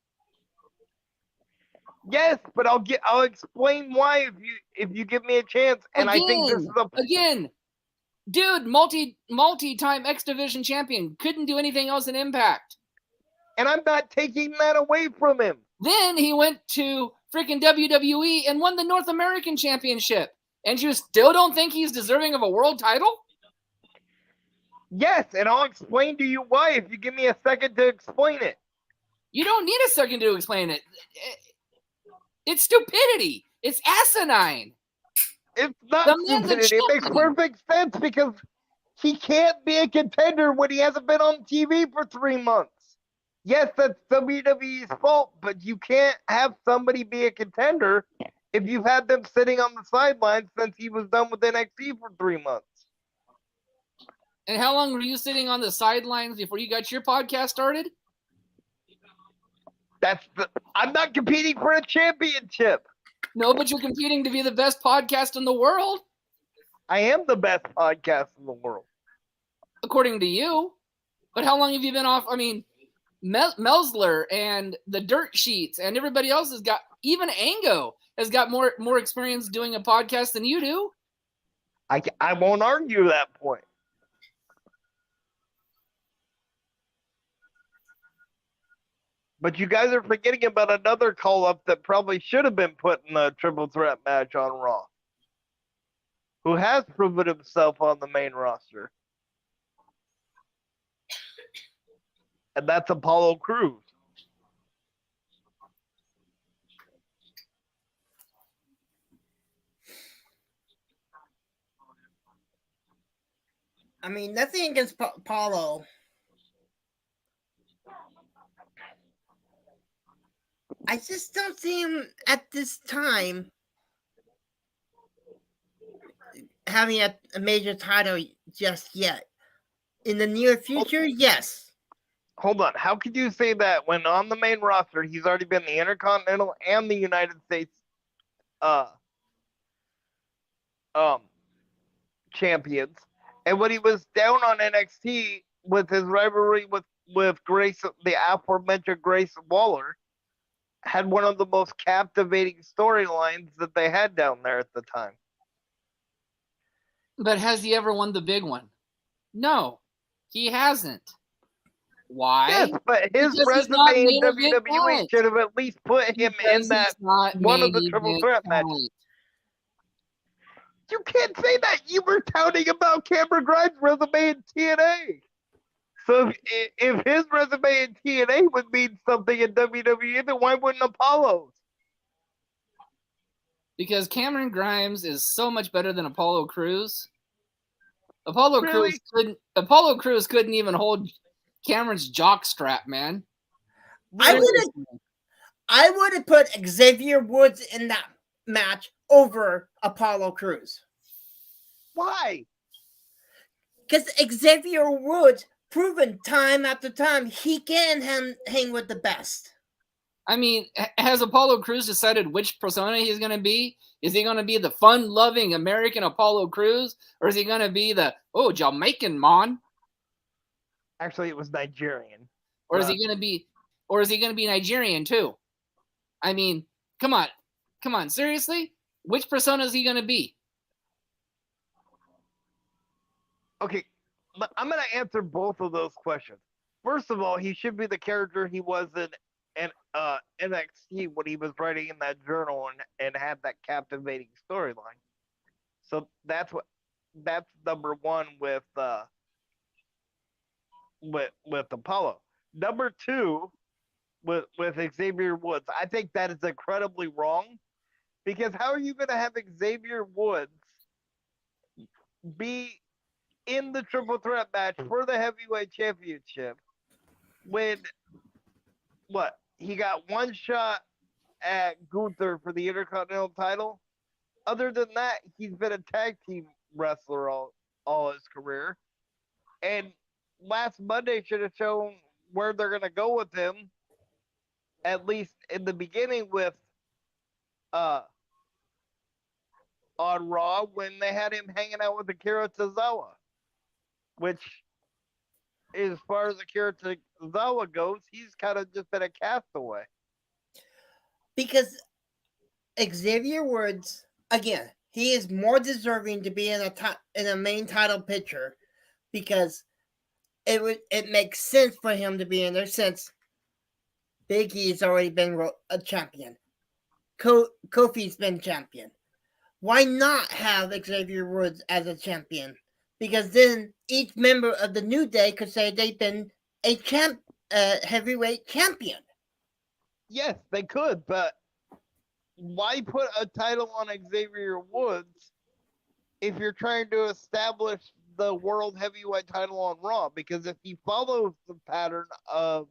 Yes, but I'll explain why if you give me a chance. And I think this is dude, multi-time X Division champion, couldn't do anything else in Impact. And I'm not taking that away from him. Then he went to freaking WWE and won the North American Championship. And you still don't think he's deserving of a world title? Yes, and I'll explain to you why if you give me a second to explain it. You don't need a second to explain it. It's stupidity. It's asinine. It's not stupidity. It makes perfect sense because he can't be a contender when he hasn't been on TV for 3 months. Yes, that's WWE's fault, but you can't have somebody be a contender if you've had them sitting on the sidelines since he was done with NXT for 3 months. And how long were you sitting on the sidelines before you got your podcast started? I'm not competing for a championship. No, but you're competing to be the best podcast in the world. I am the best podcast in the world. According to you. But how long have you been off? I mean, Melzler and the Dirt Sheets and everybody else has got, even Ango has got more experience doing a podcast than you do. I won't argue that point. But you guys are forgetting about another call-up that probably should have been put in a triple threat match on Raw. Who has proven himself on the main roster. And that's Apollo Crews. I mean, nothing against Apollo. I just don't see him at this time having a major title just yet. In the near future, yes. Hold on. How could you say that when on the main roster he's already been the Intercontinental and the United States champions, and when he was down on NXT with his rivalry with Grace, the aforementioned Grace Waller, had one of the most captivating storylines that they had down there at the time. But has he ever won the big one? No, he hasn't. Why? Yes, but his Because resume in WWE should have at least put him in that one of the triple threat matches. You can't say that. You were touting about Cameron Grimes' resume in TNA. So if his resume in TNA would mean something in WWE, then why wouldn't Apollo's? Because Cameron Grimes is so much better than Apollo Crews. Apollo Crews couldn't even hold Cameron's jock strap, man. I would have put Xavier Woods in that match over Apollo Crews. Why? Because Xavier Woods proven time after time he can hang with the best. I mean, has Apollo Crews decided which persona he's going to be? Is he going to be the fun-loving American Apollo Crews, or is he going to be the Jamaican man? Actually, it was Nigerian. Or is he going to be Nigerian too? I mean, come on, seriously? Which persona is he going to be? Okay, I'm going to answer both of those questions. First of all, he should be the character he was in NXT when he was writing in that journal and had that captivating storyline. So that's number one with Apollo. Number two, with Xavier Woods, I think that is incredibly wrong, because how are you going to have Xavier Woods be in the triple threat match for the heavyweight championship when he got one shot at Gunther for the Intercontinental title? Other than that, he's been a tag team wrestler all his career, and last Monday should have shown where they're going to go with him, at least in the beginning with on Raw, when they had him hanging out with Akira Tozawa, which, as far as Akira Tozawa goes, he's kind of just been a castaway. Because Xavier Woods, again, he is more deserving to be in a main title picture, because it makes sense for him to be in there, since Big E's already been a champion. Kofi's been champion. Why not have Xavier Woods as a champion? Because then each member of the New Day could say they've been a heavyweight champion. Yes, they could, but why put a title on Xavier Woods if you're trying to establish the world heavyweight title on Raw? Because if he follows the pattern of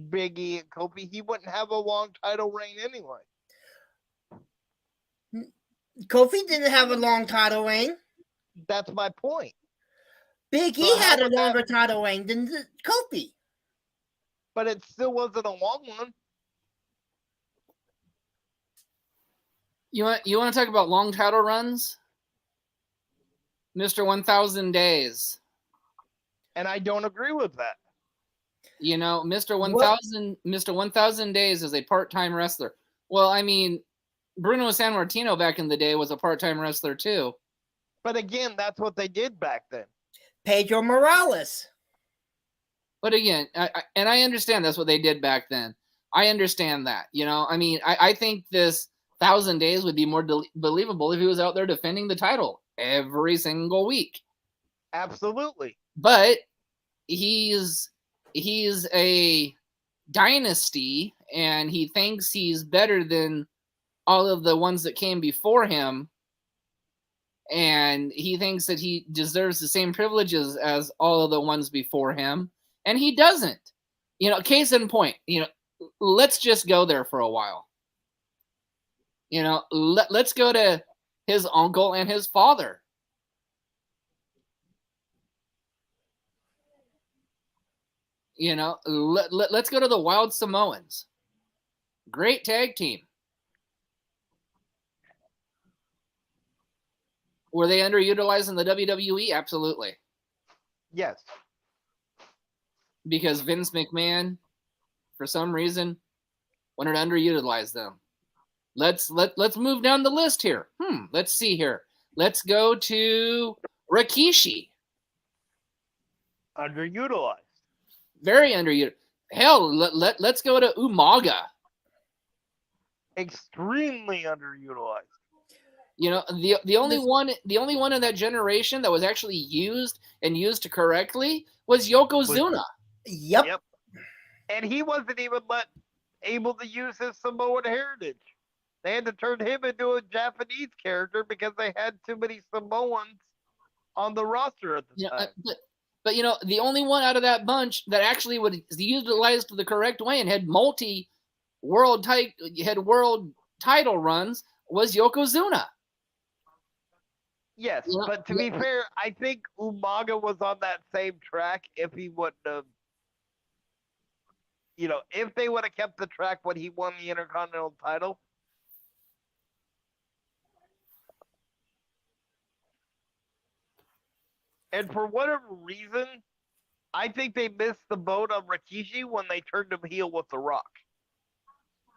Big E and Kofi, he wouldn't have a long title reign anyway. Kofi didn't have a long title reign. That's my point. Big E had a longer title reign than Kofi. But it still wasn't a long one. You want to talk about long title runs? Mr. 1000 Days. And I don't agree with that. You know, Mr. 1000 Days is a part-time wrestler. Well, I mean, Bruno Sammartino back in the day was a part-time wrestler too. But again, that's what they did back then. Pedro Morales. But again, I understand that's what they did back then. I understand that. You know, I mean, I think this 1000 Days would be more believable if he was out there defending the title every single week. Absolutely. But he's a dynasty, and he thinks he's better than all of the ones that came before him, and he thinks that he deserves the same privileges as all of the ones before him, and he doesn't. You know, case in point, you know, let's just go there for a while. You know, let's go to his uncle and his father. You know, let's go to the Wild Samoans. Great tag team. Were they underutilized in the WWE? Absolutely. Yes. Because Vince McMahon, for some reason, wanted to underutilize them. Let's move down the list here. Let's see here. Let's go to Rikishi. Underutilized. Very underutilized. Hell, let's go to Umaga. Extremely underutilized. You know, the only one in that generation that was actually used and used correctly was Yokozuna. Yep. And he wasn't even able to use his Samoan heritage. They had to turn him into a Japanese character because they had too many Samoans on the roster at the time. But you know, the only one out of that bunch that actually was utilized the correct way and had world title runs was Yokozuna. Yes, but to be fair, I think Umaga was on that same track if he wouldn't have, you know, if they would have kept the track when he won the Intercontinental title. And for whatever reason, I think they missed the boat on Rikishi when they turned him heel with The Rock.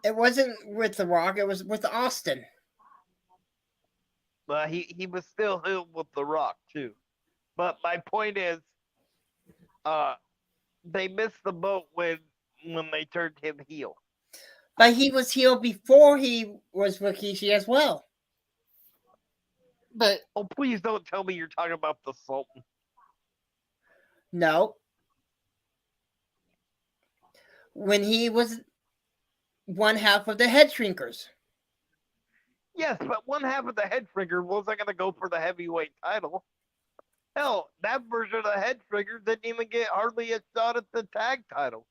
It wasn't with The Rock, it was with Austin. But he was still heel with The Rock, too. But my point is, they missed the boat when they turned him heel. But he was heel before he was Rikishi as well. But please don't tell me you're talking about the Sultan. No. When he was one half of the Head Shrinkers. Yes, but one half of the Head Shrinker wasn't going to go for the heavyweight title. Hell, that version of the Head Shrinker didn't even get hardly a shot at the tag title.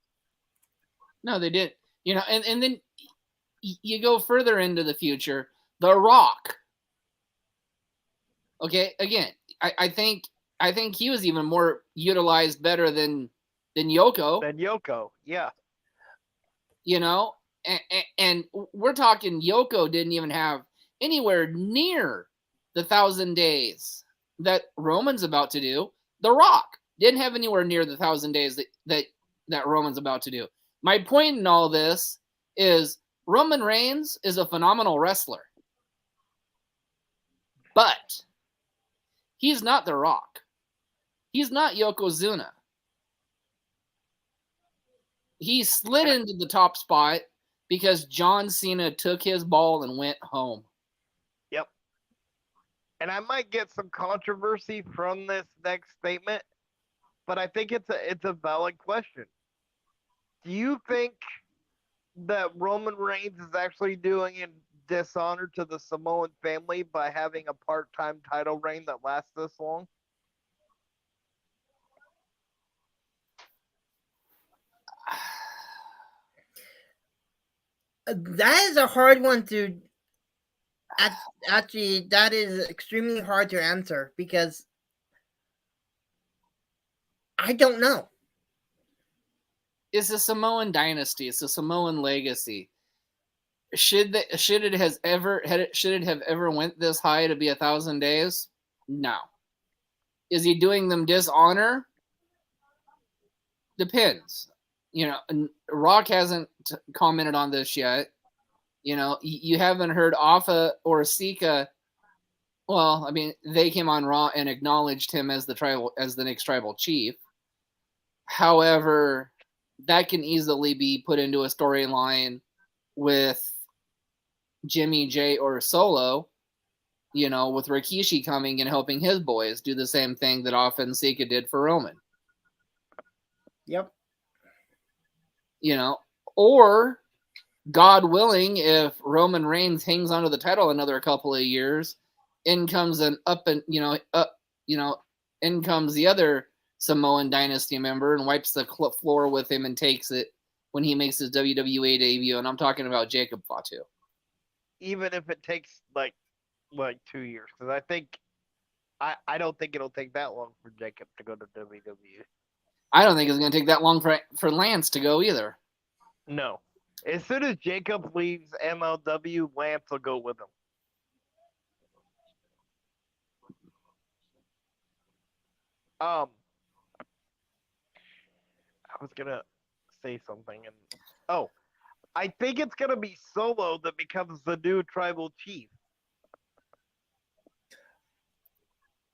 No, they didn't. You know, and then you go further into the future, The Rock. Okay, again, I think he was even more utilized better than Yoko. Than Yoko, yeah. You know, and we're talking Yoko didn't even have anywhere near the 1,000 days that Roman's about to do. The Rock didn't have anywhere near the 1,000 days that Roman's about to do. My point in all this is Roman Reigns is a phenomenal wrestler, but he's not The Rock. He's not Yokozuna. He slid into the top spot because John Cena took his ball and went home. Yep. And I might get some controversy from this next statement, but I think it's a valid question. Do you think that Roman Reigns is actually doing a dishonor to the Samoan family by having a part-time title reign that lasts this long? That is a hard one to actually. That is extremely hard to answer because I don't know. It's a Samoan dynasty. It's a Samoan legacy. Should it have ever went this high to be 1,000 days? No. Is he doing them dishonor? Depends. You know, Rock hasn't commented on this yet. You know, you haven't heard Alpha or Sika. Well, I mean, they came on Raw and acknowledged him as the next tribal chief. However, that can easily be put into a storyline with Jimmy, Jay, or Solo. You know, with Rikishi coming and helping his boys do the same thing that Alpha and Sika did for Roman. Yep. You know, or God willing, if Roman Reigns hangs onto the title another couple of years, in comes in comes the other Samoan dynasty member and wipes the floor with him and takes it when he makes his WWE debut, and I'm talking about Jacob Fatu. Even if it takes like 2 years, because I don't think it'll take that long for Jacob to go to WWE. I don't think it's going to take that long for Lance to go either. No. As soon as Jacob leaves MLW, Lance will go with him. I was going to say something. I think it's going to be Solo that becomes the new tribal chief.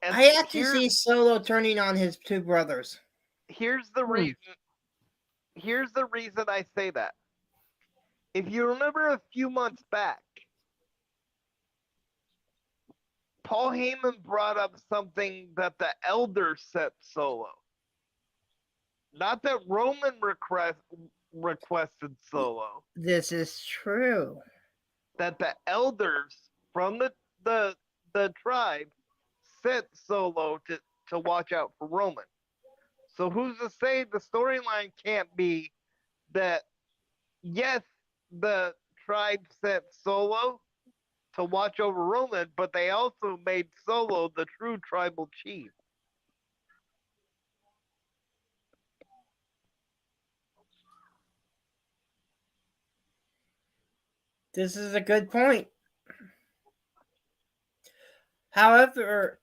And I actually see Solo turning on his two brothers. Here's the reason. Here's the reason I say that. If you remember a few months back, Paul Heyman brought up something that the elders said Solo. Not that Roman requested Solo. This is true. That the elders from the tribe sent Solo to watch out for Roman. So who's to say the storyline can't be that, yes, the tribe sent Solo to watch over Roman, but they also made Solo the true tribal chief. This is a good point. However,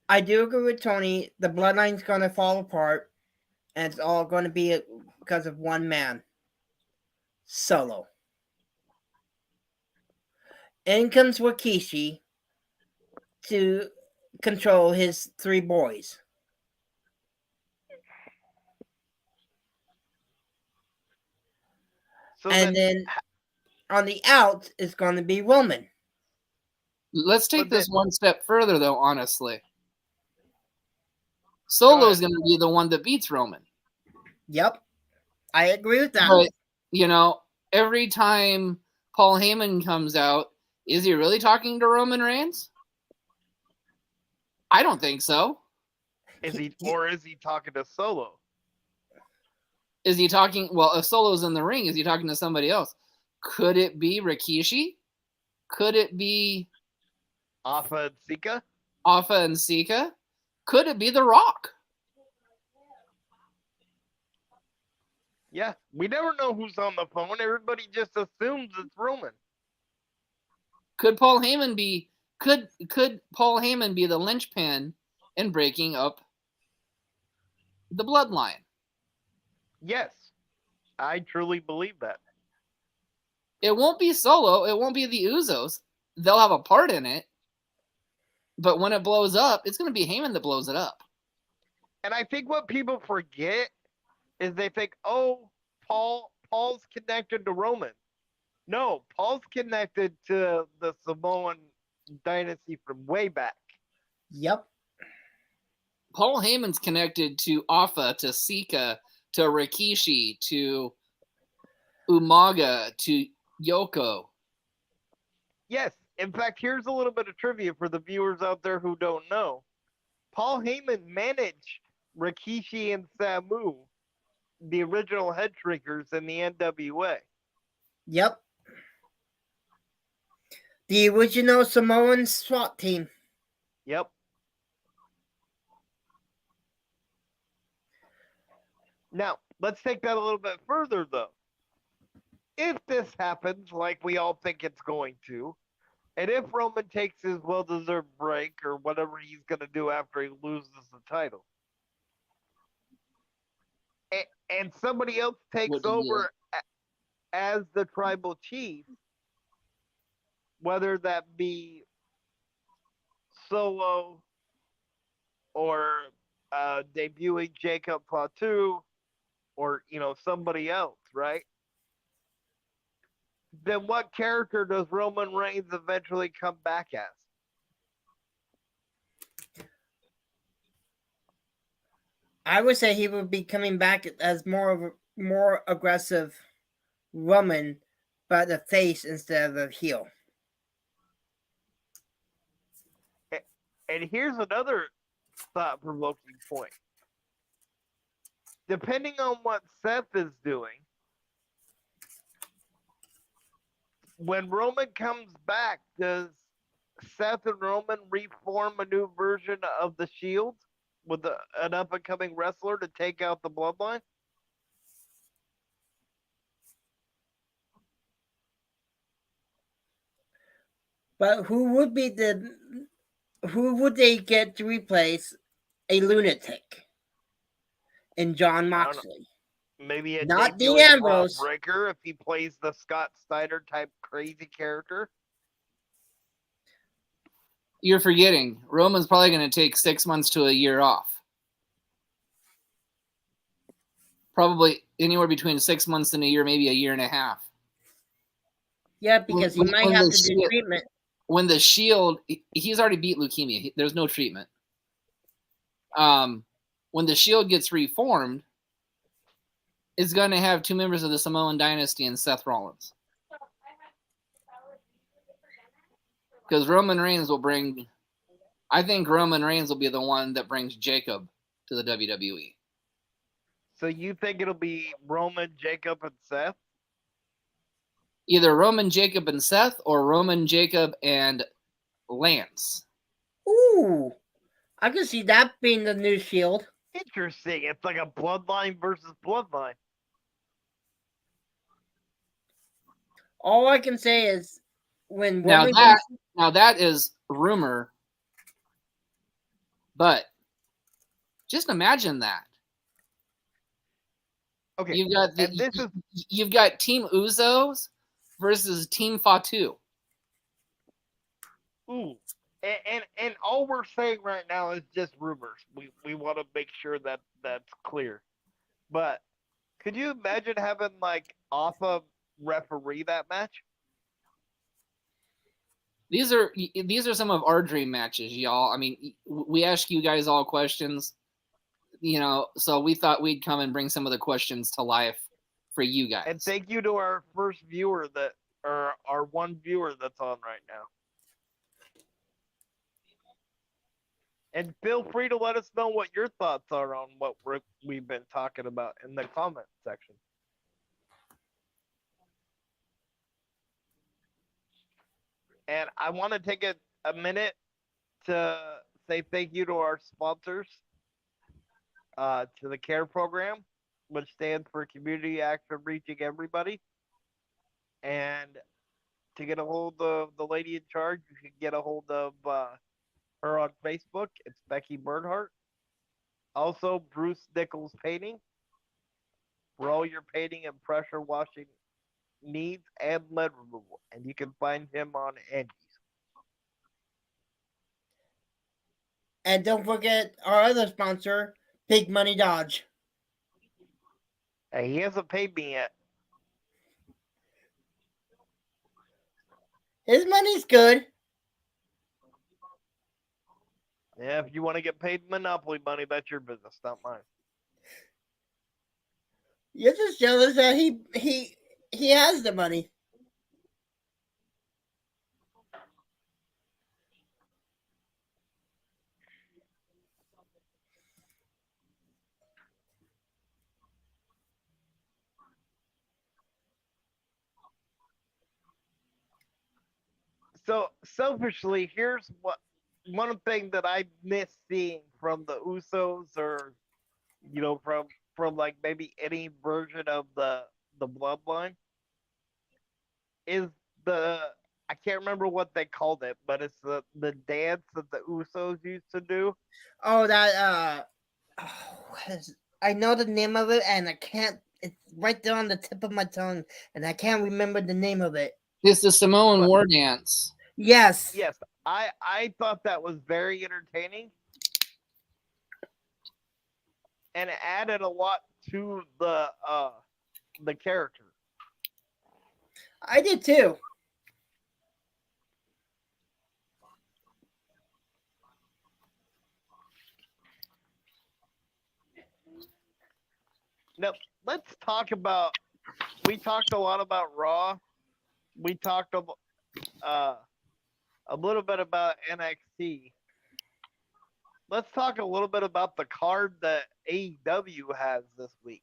I do agree with Tony. The bloodline's going to fall apart, and it's all going to be because of one man, Solo. In comes Rikishi to control his three boys. And then on the out is going to be Roman. Let's take this one step further, though, honestly. Solo's going to be the one that beats Roman. Yep. I agree with that. But, you know, every time Paul Heyman comes out, is he really talking to Roman Reigns? I don't think so. Is he talking to Solo? Is he talking? Well, if Solo's in the ring, is he talking to somebody else? Could it be Rikishi? Could it be Alpha and Sika? Alpha and Sika? Could it be The Rock? Yeah, we never know who's on the phone. Everybody just assumes it's Roman. Could Paul Heyman be? Could Paul Heyman be the linchpin in breaking up the bloodline? Yes, I truly believe that. It won't be Solo. It won't be the Usos. They'll have a part in it. But when it blows up, it's going to be Heyman that blows it up. And I think what people forget is they think, oh, Paul's connected to Roman. No, Paul's connected to the Samoan dynasty from way back. Yep. Paul Heyman's connected to Alpha, to Sika, to Rikishi, to Umaga, to Yoko. Yes. In fact, here's a little bit of trivia for the viewers out there who don't know. Paul Heyman managed Rikishi and Samu, the original head shrinkers in the NWA. Yep. The original Samoan SWAT team. Yep. Now, let's take that a little bit further, though. If this happens like we all think it's going to, and if Roman takes his well-deserved break or whatever he's going to do after he loses the title, and somebody else takes over as the tribal chief, whether that be Solo or debuting Jacob Fatu or, somebody else, right? Then what character does Roman Reigns eventually come back as? I would say he would be coming back as more aggressive Roman, but a face instead of a heel. And here's another thought-provoking point. depending on what Seth is doing, when Roman comes back, does Seth and Roman reform a new version of the Shield with an up and coming wrestler to take out the Bloodline? But who would they get to replace a lunatic in Jon Moxley? Maybe a not Dean debuting Ambrose Breaker if he plays the Scott Steiner type crazy character. You're forgetting Roman's probably going to take 6 months to a year off. Probably anywhere between 6 months and a year, maybe a year and a half. Yeah, because he might have to do treatment. When the Shield, he's already beat leukemia. There's no treatment. When the Shield gets reformed, it's going to have 2 members of the Samoan dynasty and Seth Rollins. Because Roman Reigns I think Roman Reigns will be the one that brings Jacob to the WWE. So you think it'll be Roman, Jacob, and Seth? Either Roman, Jacob, and Seth, or Roman, Jacob, and Lance. Ooh, I can see that being the new Shield. Interesting. It's like a Bloodline versus Bloodline. All I can say is when now that is rumor, but just imagine that. Okay, you've got Team Usos versus Team Fatu. Ooh, and all we're saying right now is just rumors. We want to make sure that that's clear. But could you imagine having like Alpha referee that match? These are some of our dream matches, y'all. I mean, we ask you guys all questions, so we thought we'd come and bring some of the questions to life for you guys. And thank you to our first viewer our one viewer that's on right now. And feel free to let us know what your thoughts are on what we've been talking about in the comment section. And I want to take a minute to say thank you to our sponsors, to the CARE program, which stands for Community Action Reaching Everybody. And to get a hold of the lady in charge, you can get a hold of her on Facebook. It's Becky Bernhardt. Also, Bruce Nichols Painting for all your painting and pressure washing needs and lead removal. And you can find him on Angie's. And don't forget our other sponsor, Big Money Dodge. Hey, he hasn't paid me yet. His money's good. Yeah, if you want to get paid Monopoly money, that's your business, not mine. You're just jealous that he has the money. So selfishly, here's one thing that I miss seeing from the Usos, or from like maybe any version of the Bloodline, is I can't remember what they called it, but it's the dance that the Usos used to do. Oh, that I know the name of it, and I can't. It's right there on the tip of my tongue, and I can't remember the name of it. It's the Samoan War Dance. Yes. Yes, I thought that was very entertaining, and it added a lot to the character. I did too. Now, let's talk about. We talked a lot about Raw. We talked about a little bit about NXT. let's talk a little bit about the card that AEW has this week.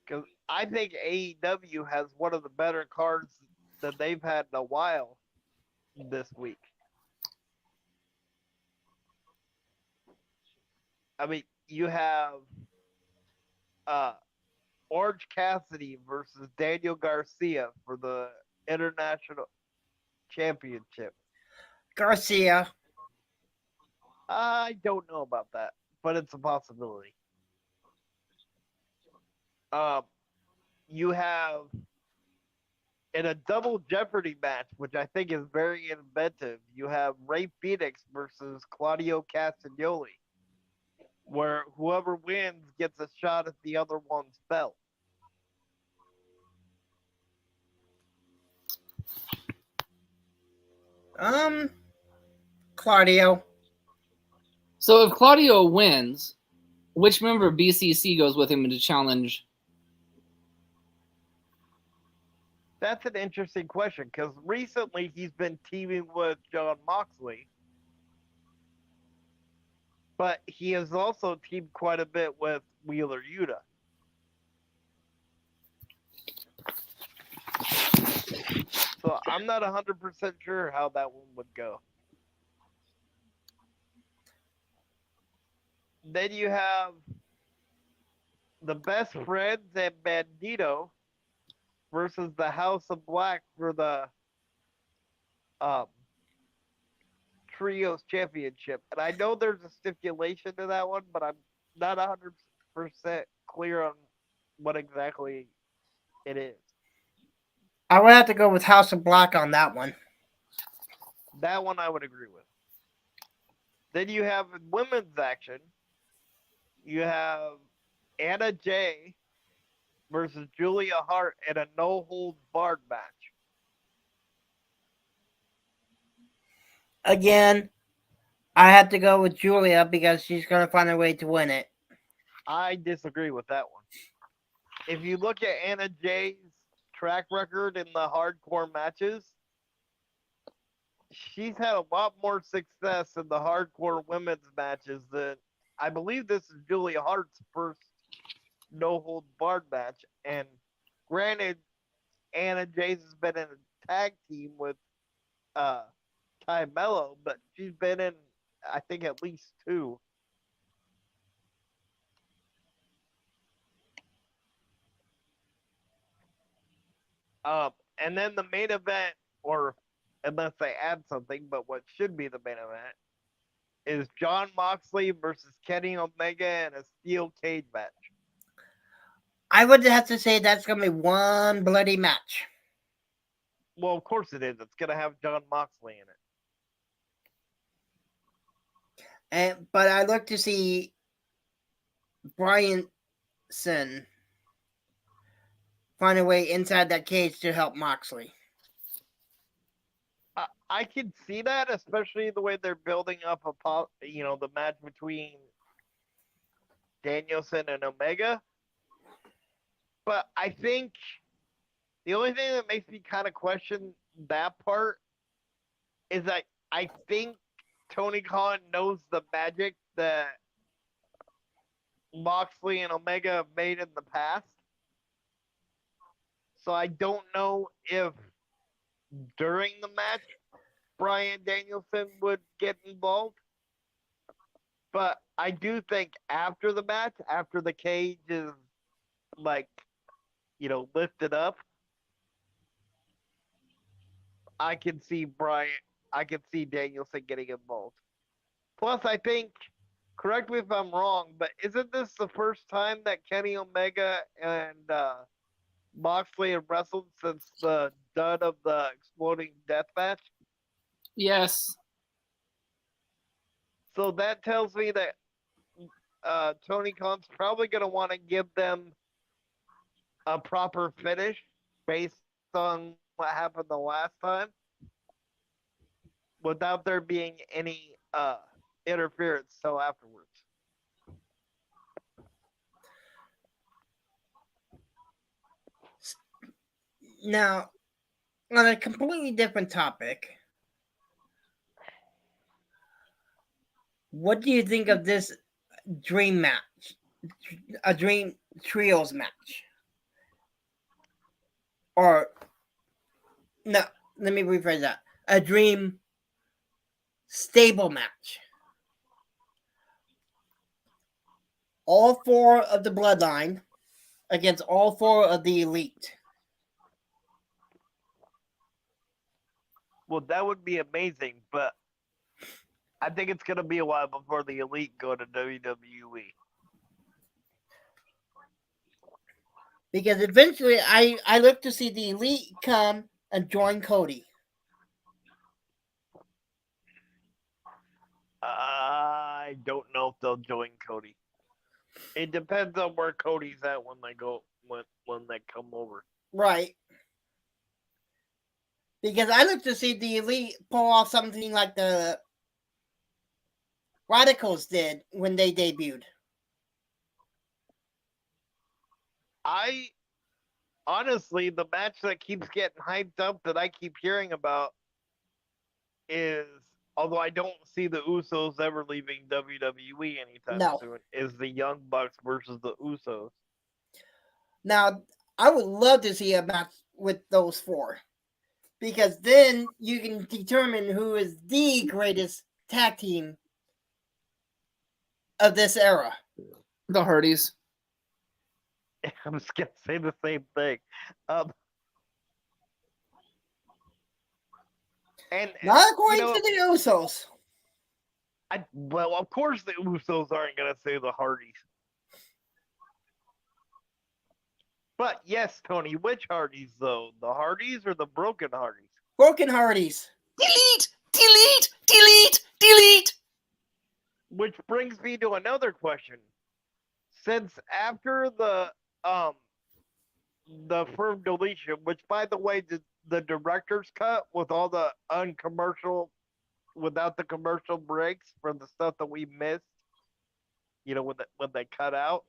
Because I think AEW has one of the better cards that they've had in a while this week. I mean, you have Orange Cassidy versus Daniel Garcia for the International Championship. Garcia. I don't know about that, but it's a possibility. You have in a double Jeopardy match, which I think is very inventive, you have Rey Fenix versus Claudio Castagnoli, where whoever wins gets a shot at the other one's belt. Claudio. So if Claudio wins, which member of BCC goes with him to challenge? That's an interesting question because recently he's been teaming with Jon Moxley, but he has also teamed quite a bit with Wheeler Yuta. So I'm not 100% sure how that one would go. Then you have the Best Friends and Bandito versus the House of Black for the Trios Championship. And I know there's a stipulation to that one, but I'm not 100% clear on what exactly it is. I would have to go with House of Black on that one. That one I would agree with. Then you have women's action. You have Anna Jay versus Julia Hart in a no-holds-barred match. Again, I have to go with Julia because she's going to find a way to win it. I disagree with that one. If you look at Anna Jay's track record in the hardcore matches, she's had a lot more success in the hardcore women's matches than I believe this is Julia Hart's first no-holds-barred match. And granted, Anna Jay's has been in a tag team with Ty Mello, but she's been in, I think, at least two. And then the main event, or unless they add something, but what should be the main event, is Jon Moxley versus Kenny Omega in a steel cage match. I would have to say that's going to be one bloody match. Well, of course it is. It's going to have Jon Moxley in it. But I look to see Bryanson find a way inside that cage to help Moxley. I can see that, especially the way they're building up the match between Danielson and Omega. But I think the only thing that makes me kind of question that part is that I think Tony Khan knows the magic that Moxley and Omega have made in the past. So I don't know if during the match Bryan Danielson would get involved. But I do think after the match, after the cage is lifted up, I can see Danielson getting involved. Plus, I think, correct me if I'm wrong, but isn't this the first time that Kenny Omega and Moxley have wrestled since the dud of the Exploding Death match? Yes. So that tells me that Tony Khan's probably going to want to give them a proper finish based on what happened the last time without there being any interference till afterwards. Now, on a completely different topic, What do you think of this dream match? A dream trios match? Or, no, let me rephrase that. A dream stable match. All 4 of the Bloodline against all 4 of the Elite. Well, that would be amazing, but I think it's going to be a while before the Elite go to WWE. Because eventually I look to see the Elite come and join Cody. I don't know if they'll join Cody. It depends on where Cody's at when they go when they come over. Right. Because I look to see the Elite pull off something like the Radicals did when they debuted. I honestly, the match that keeps getting hyped up that I keep hearing about is, although I don't see the Usos ever leaving WWE anytime soon, is the Young Bucks versus the Usos. Now, I would love to see a match with those 4. Because then you can determine who is the greatest tag team of this era. The Hardys. I'm just going to say the same thing. And not according to the Usos. Well, of course the Usos aren't going to say the Hardys. But yes, Tony, which Hardys though? The Hardys or the Broken Hardys? Broken Hardys. Delete! Delete! Delete! Delete! Which brings me to another question. Since after the firm deletion, which by the way, the director's cut with all the uncommercial, without the commercial breaks for the stuff that we missed, when they cut out,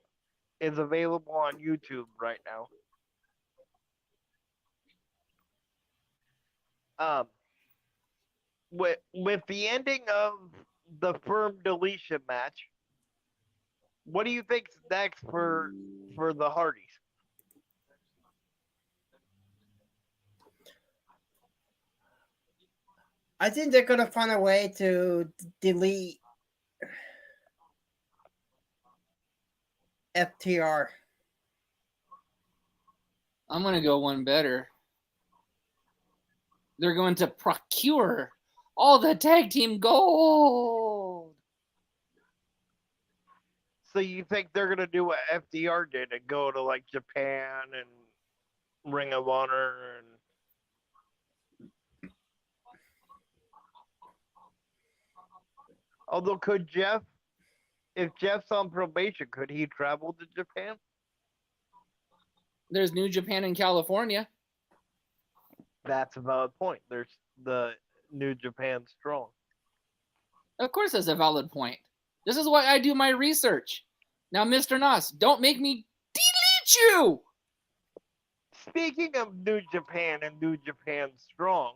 is available on YouTube right now. With the ending of the firm deletion match, what do you think's next for the Hardys? I think they're gonna find a way to delete FTR. I'm gonna go one better. They're going to procure all the tag team gold. So you think they're gonna do what FTR did and go to like Japan and Ring of Honor and although if Jeff's on probation, could he travel to Japan? There's New Japan in California. That's a valid point. There's the New Japan Strong. Of course that's a valid point. This is why I do my research. Now, Mr. Nos, don't make me delete you! Speaking of New Japan and New Japan Strong,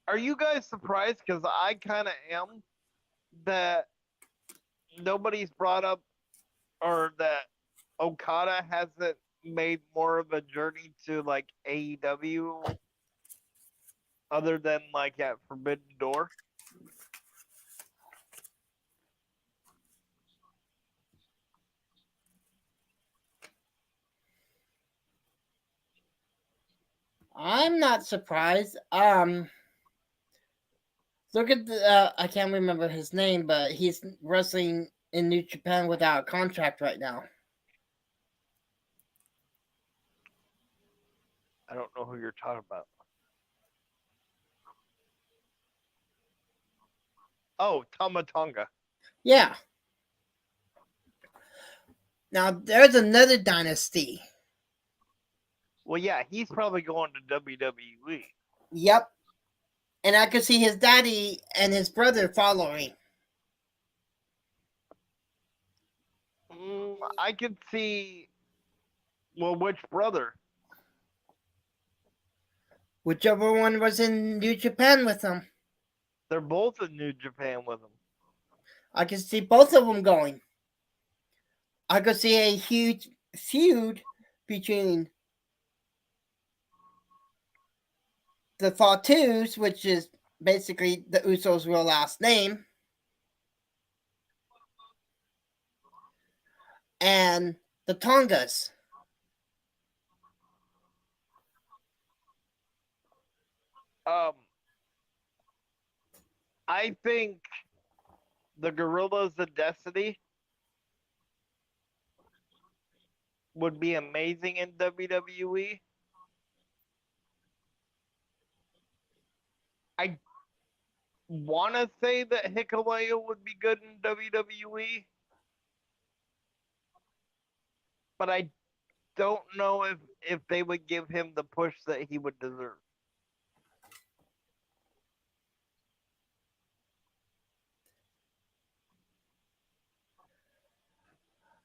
are you guys surprised? Because I kind of am that nobody's brought up, or that Okada hasn't made more of a journey to like AEW other than like at Forbidden Door. I'm not surprised. Look at the I can't remember his name, but he's wrestling in New Japan without a contract right now. I don't know who you're talking about. Oh, Tama Tonga. Yeah. Now there's another dynasty. Well, yeah, he's probably going to WWE. Yep. And I could see his daddy and his brother following. I could see. Well, which brother? Whichever one was in New Japan with him. They're both in New Japan with him. I can see both of them going. I could see a huge feud between the Fatus, which is basically the Usos' real last name, and the Tongas. I think the Gorillas of Destiny would be amazing in WWE. I want to say that Hikuleo would be good in WWE, but I don't know if they would give him the push that he would deserve.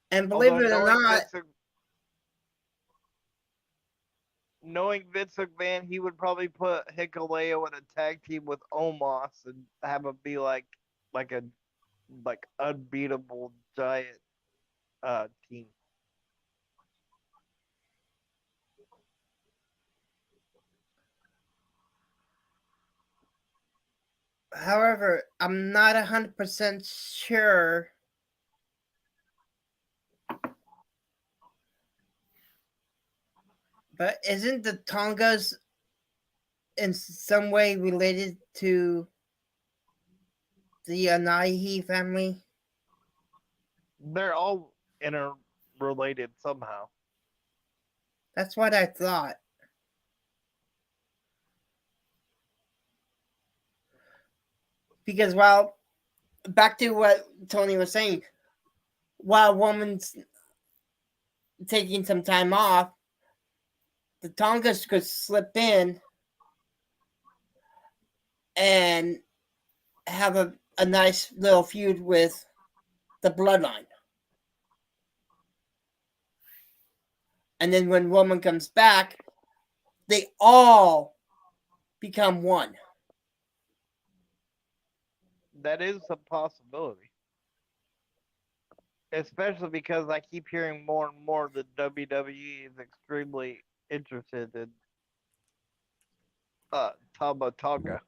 And believe it or not, knowing Vince McMahon, he would probably put Hikuleo in a tag team with Omos and have him be like unbeatable giant team. however, I'm not 100% sure. But isn't the Tongas in some way related to the Anahi family? They're all interrelated somehow. That's what I thought. Because back to what Tony was saying, while a woman's taking some time off, the Tongas could slip in and have a nice little feud with the Bloodline. And then when woman comes back, they all become one. That is a possibility. Especially because I keep hearing more and more that WWE is extremely interested in Tama Tonga.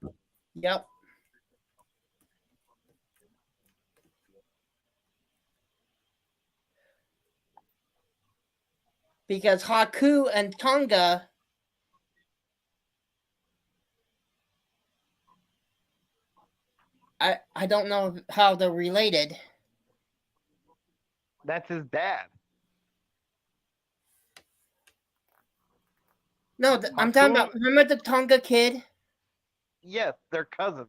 Yep. Because Haku and Tonga I don't know how they're related. That's his dad. No, I'm talking about, remember the Tonga kid? Yes, they're cousins.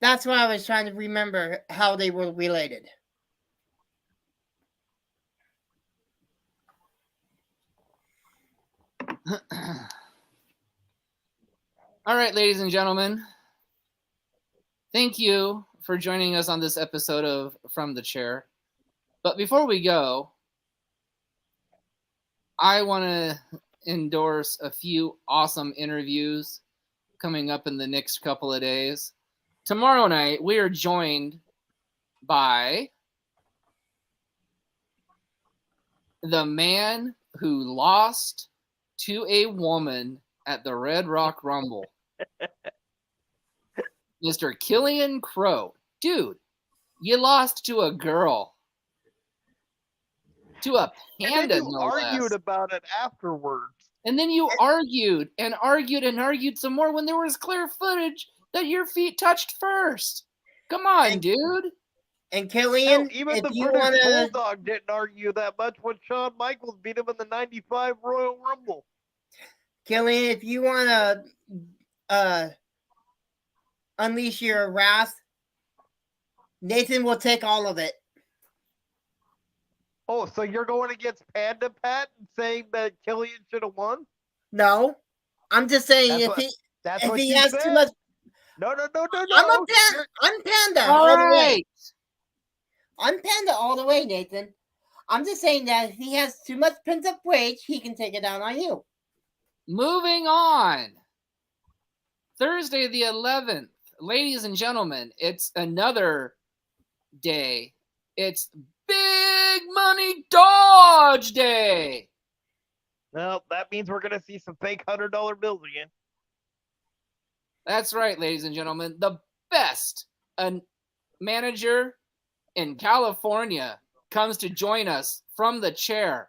That's what I was trying to remember, how they were related. All right, ladies and gentlemen. Thank you for joining us on this episode of From the Chair. But before we go, I want to endorse a few awesome interviews coming up in the next couple of days. Tomorrow night, we are joined by the man who lost to a woman at the Red Rock Rumble. Mr. Killian Crow. Dude, you lost to a girl. To a panda, and then you argued about it afterwards. And then you argued and argued and argued some more when there was clear footage that your feet touched first. Come on, dude. And Killian, no, even the British Bulldog didn't argue that much when Shawn Michaels beat him in the 95 Royal Rumble. Killian, if you want to unleash your wrath, Nathan will take all of it. Oh, so you're going against Panda Pat and saying that Killian should have won? No, I'm just saying if he has too much. No. I'm Panda all the way. I'm Panda all the way, Nathan. I'm just saying that if he has too much pent-up rage, he can take it out on you. Moving on. Thursday the 11th ladies and gentlemen, it's another day. It's Big Money Dodge Day. Well, that means we're going to see some fake $100 bills again. That's right, ladies and gentlemen. The best manager in California comes to join us from the chair.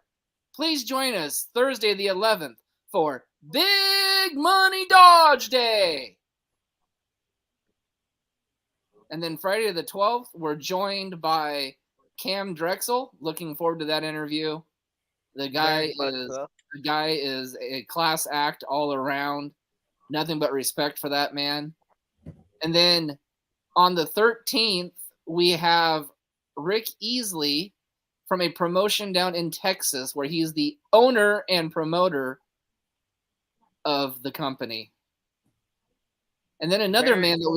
Please join us Thursday the 11th for Big Money Dodge Day. And then Friday the 12th, we're joined by Cam Drexel. Looking forward to that interview. The guy is a class act all around. Nothing but respect for that man. And then on the 13th, we have Rick Easley from a promotion down in Texas where he's the owner and promoter of the company. And then another man that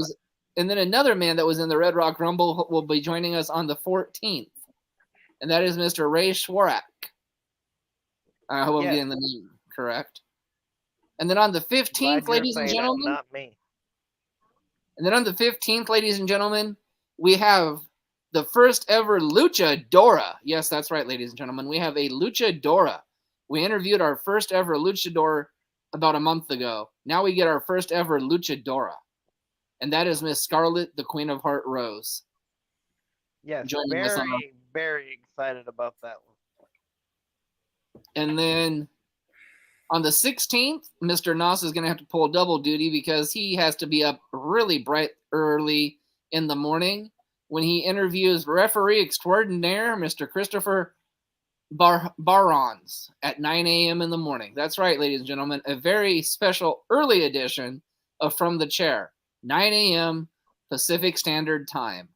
was in the Red Rock Rumble will be joining us on the 14th. And that is Mr. Ray Schwarak. I hope I'm getting the name correct. And then on the 15th, ladies and gentlemen, not me. And then on the 15th, ladies and gentlemen, we have the first ever Luchadora. Yes, that's right, ladies and gentlemen. We have a Luchadora. We interviewed our first ever Luchador about a month ago. Now we get our first ever Luchadora. And that is Miss Scarlett, the Queen of Heart Rose. Yes, very excited about that one. And then on the 16th, Mr. Noss is going to have to pull double duty because he has to be up really bright early in the morning when he interviews referee extraordinaire, Mr. Christopher Barons, at 9 a.m. in the morning. That's right, ladies and gentlemen, a very special early edition of From the Chair, 9 a.m. Pacific Standard Time.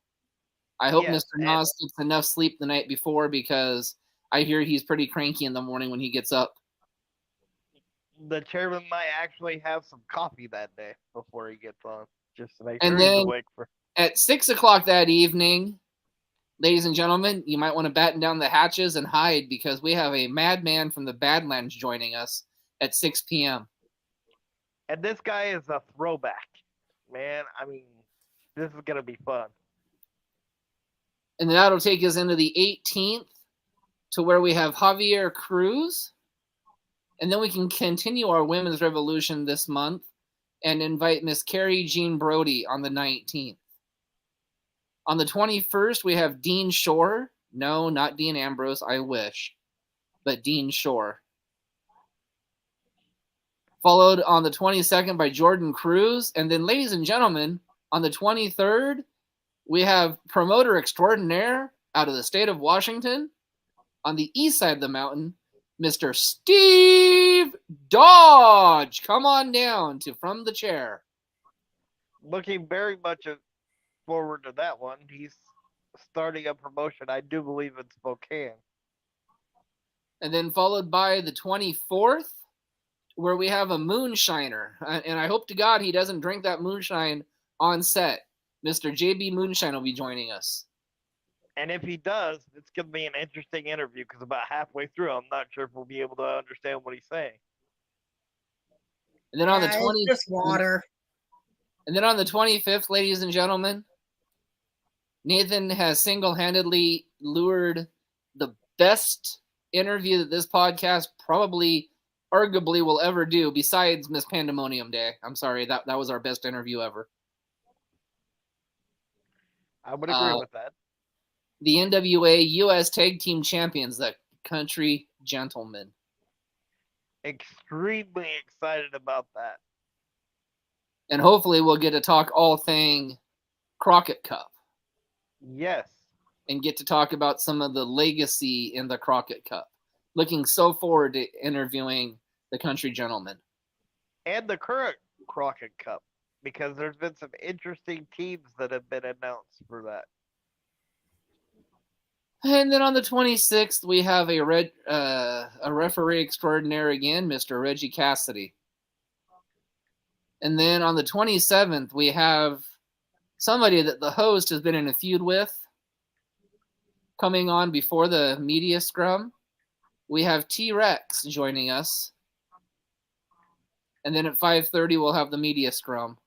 I hope Mr. Noss gets enough sleep the night before because I hear he's pretty cranky in the morning when he gets up. The chairman might actually have some coffee that day before he gets on, just to make sure he's awake for. At 6 o'clock that evening, ladies and gentlemen, you might want to batten down the hatches and hide because we have a madman from the Badlands joining us at 6 p.m. And this guy is a throwback, man. I mean, this is gonna be fun. And then that'll take us into the 18th to where we have Javier Cruz. And then we can continue our Women's Revolution this month and invite Miss Carrie Jean Brody on the 19th. On the 21st, we have Dean Shore. No, not Dean Ambrose, I wish. But Dean Shore. Followed on the 22nd by Jordan Cruz. And then, ladies and gentlemen, on the 23rd, we have promoter extraordinaire out of the state of Washington on the east side of the mountain, Mr. Steve Dodge. Come on down to From the Chair. Looking very much forward to that one. He's starting a promotion, I do believe, in Spokane. And then followed by the 24th, where we have a moonshiner. And I hope to God he doesn't drink that moonshine on set. Mr. JB Moonshine will be joining us. And if he does, it's going to be an interesting interview because about halfway through, I'm not sure if we'll be able to understand what he's saying. And then on the 20th, just water. And then on the 25th, ladies and gentlemen, Nathan has single-handedly lured the best interview that this podcast probably, arguably, will ever do, besides Miss Pandemonium Day. I'm sorry, that was our best interview ever. I would agree with that. The NWA U.S. Tag Team Champions, the Country Gentlemen. Extremely excited about that. And hopefully we'll get to talk all thing Crockett Cup. Yes. And get to talk about some of the legacy in the Crockett Cup. Looking so forward to interviewing the Country Gentlemen. And the current Crockett Cup, because there's been some interesting teams that have been announced for that. And then on the 26th, we have a referee extraordinaire again, Mr. Reggie Cassidy. And then on the 27th, we have somebody that the host has been in a feud with coming on before the media scrum. We have T-Rex joining us. And then at 5:30, we'll have the media scrum.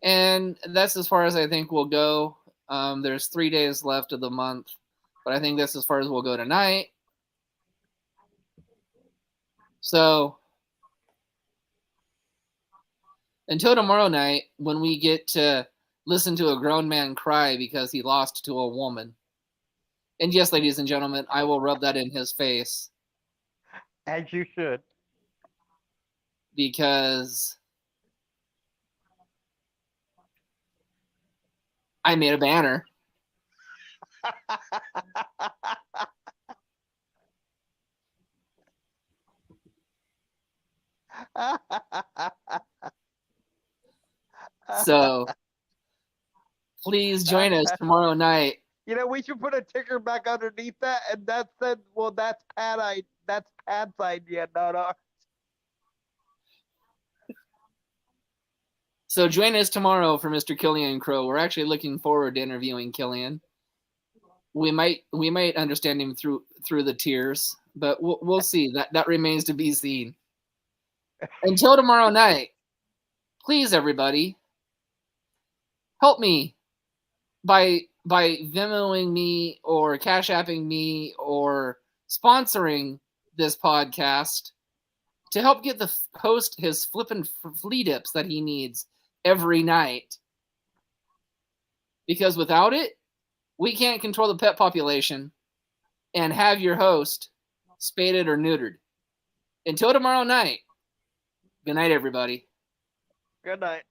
And that's as far as I think we'll go. There's 3 days left of the month, but I think that's as far as we'll go tonight. So until tomorrow night, when we get to listen to a grown man cry because he lost to a woman. And yes, ladies and gentlemen, I will rub that in his face. As you should. Because I made a banner. So please join us tomorrow night. You know, we should put a ticker back underneath that, and that said, well, that's Pat's idea, not ours. So join us tomorrow for Mr. Killian Crow. We're actually looking forward to interviewing Killian. We might understand him through the tears, but we'll see. That remains to be seen. Until tomorrow night, please, everybody, help me by Venmoing me or Cash Apping me or sponsoring this podcast to help get the host his flippin' flea dips that he needs every night. Because without it, we can't control the pet population and have your host spaded or neutered. Until tomorrow night, good night, everybody. Good night.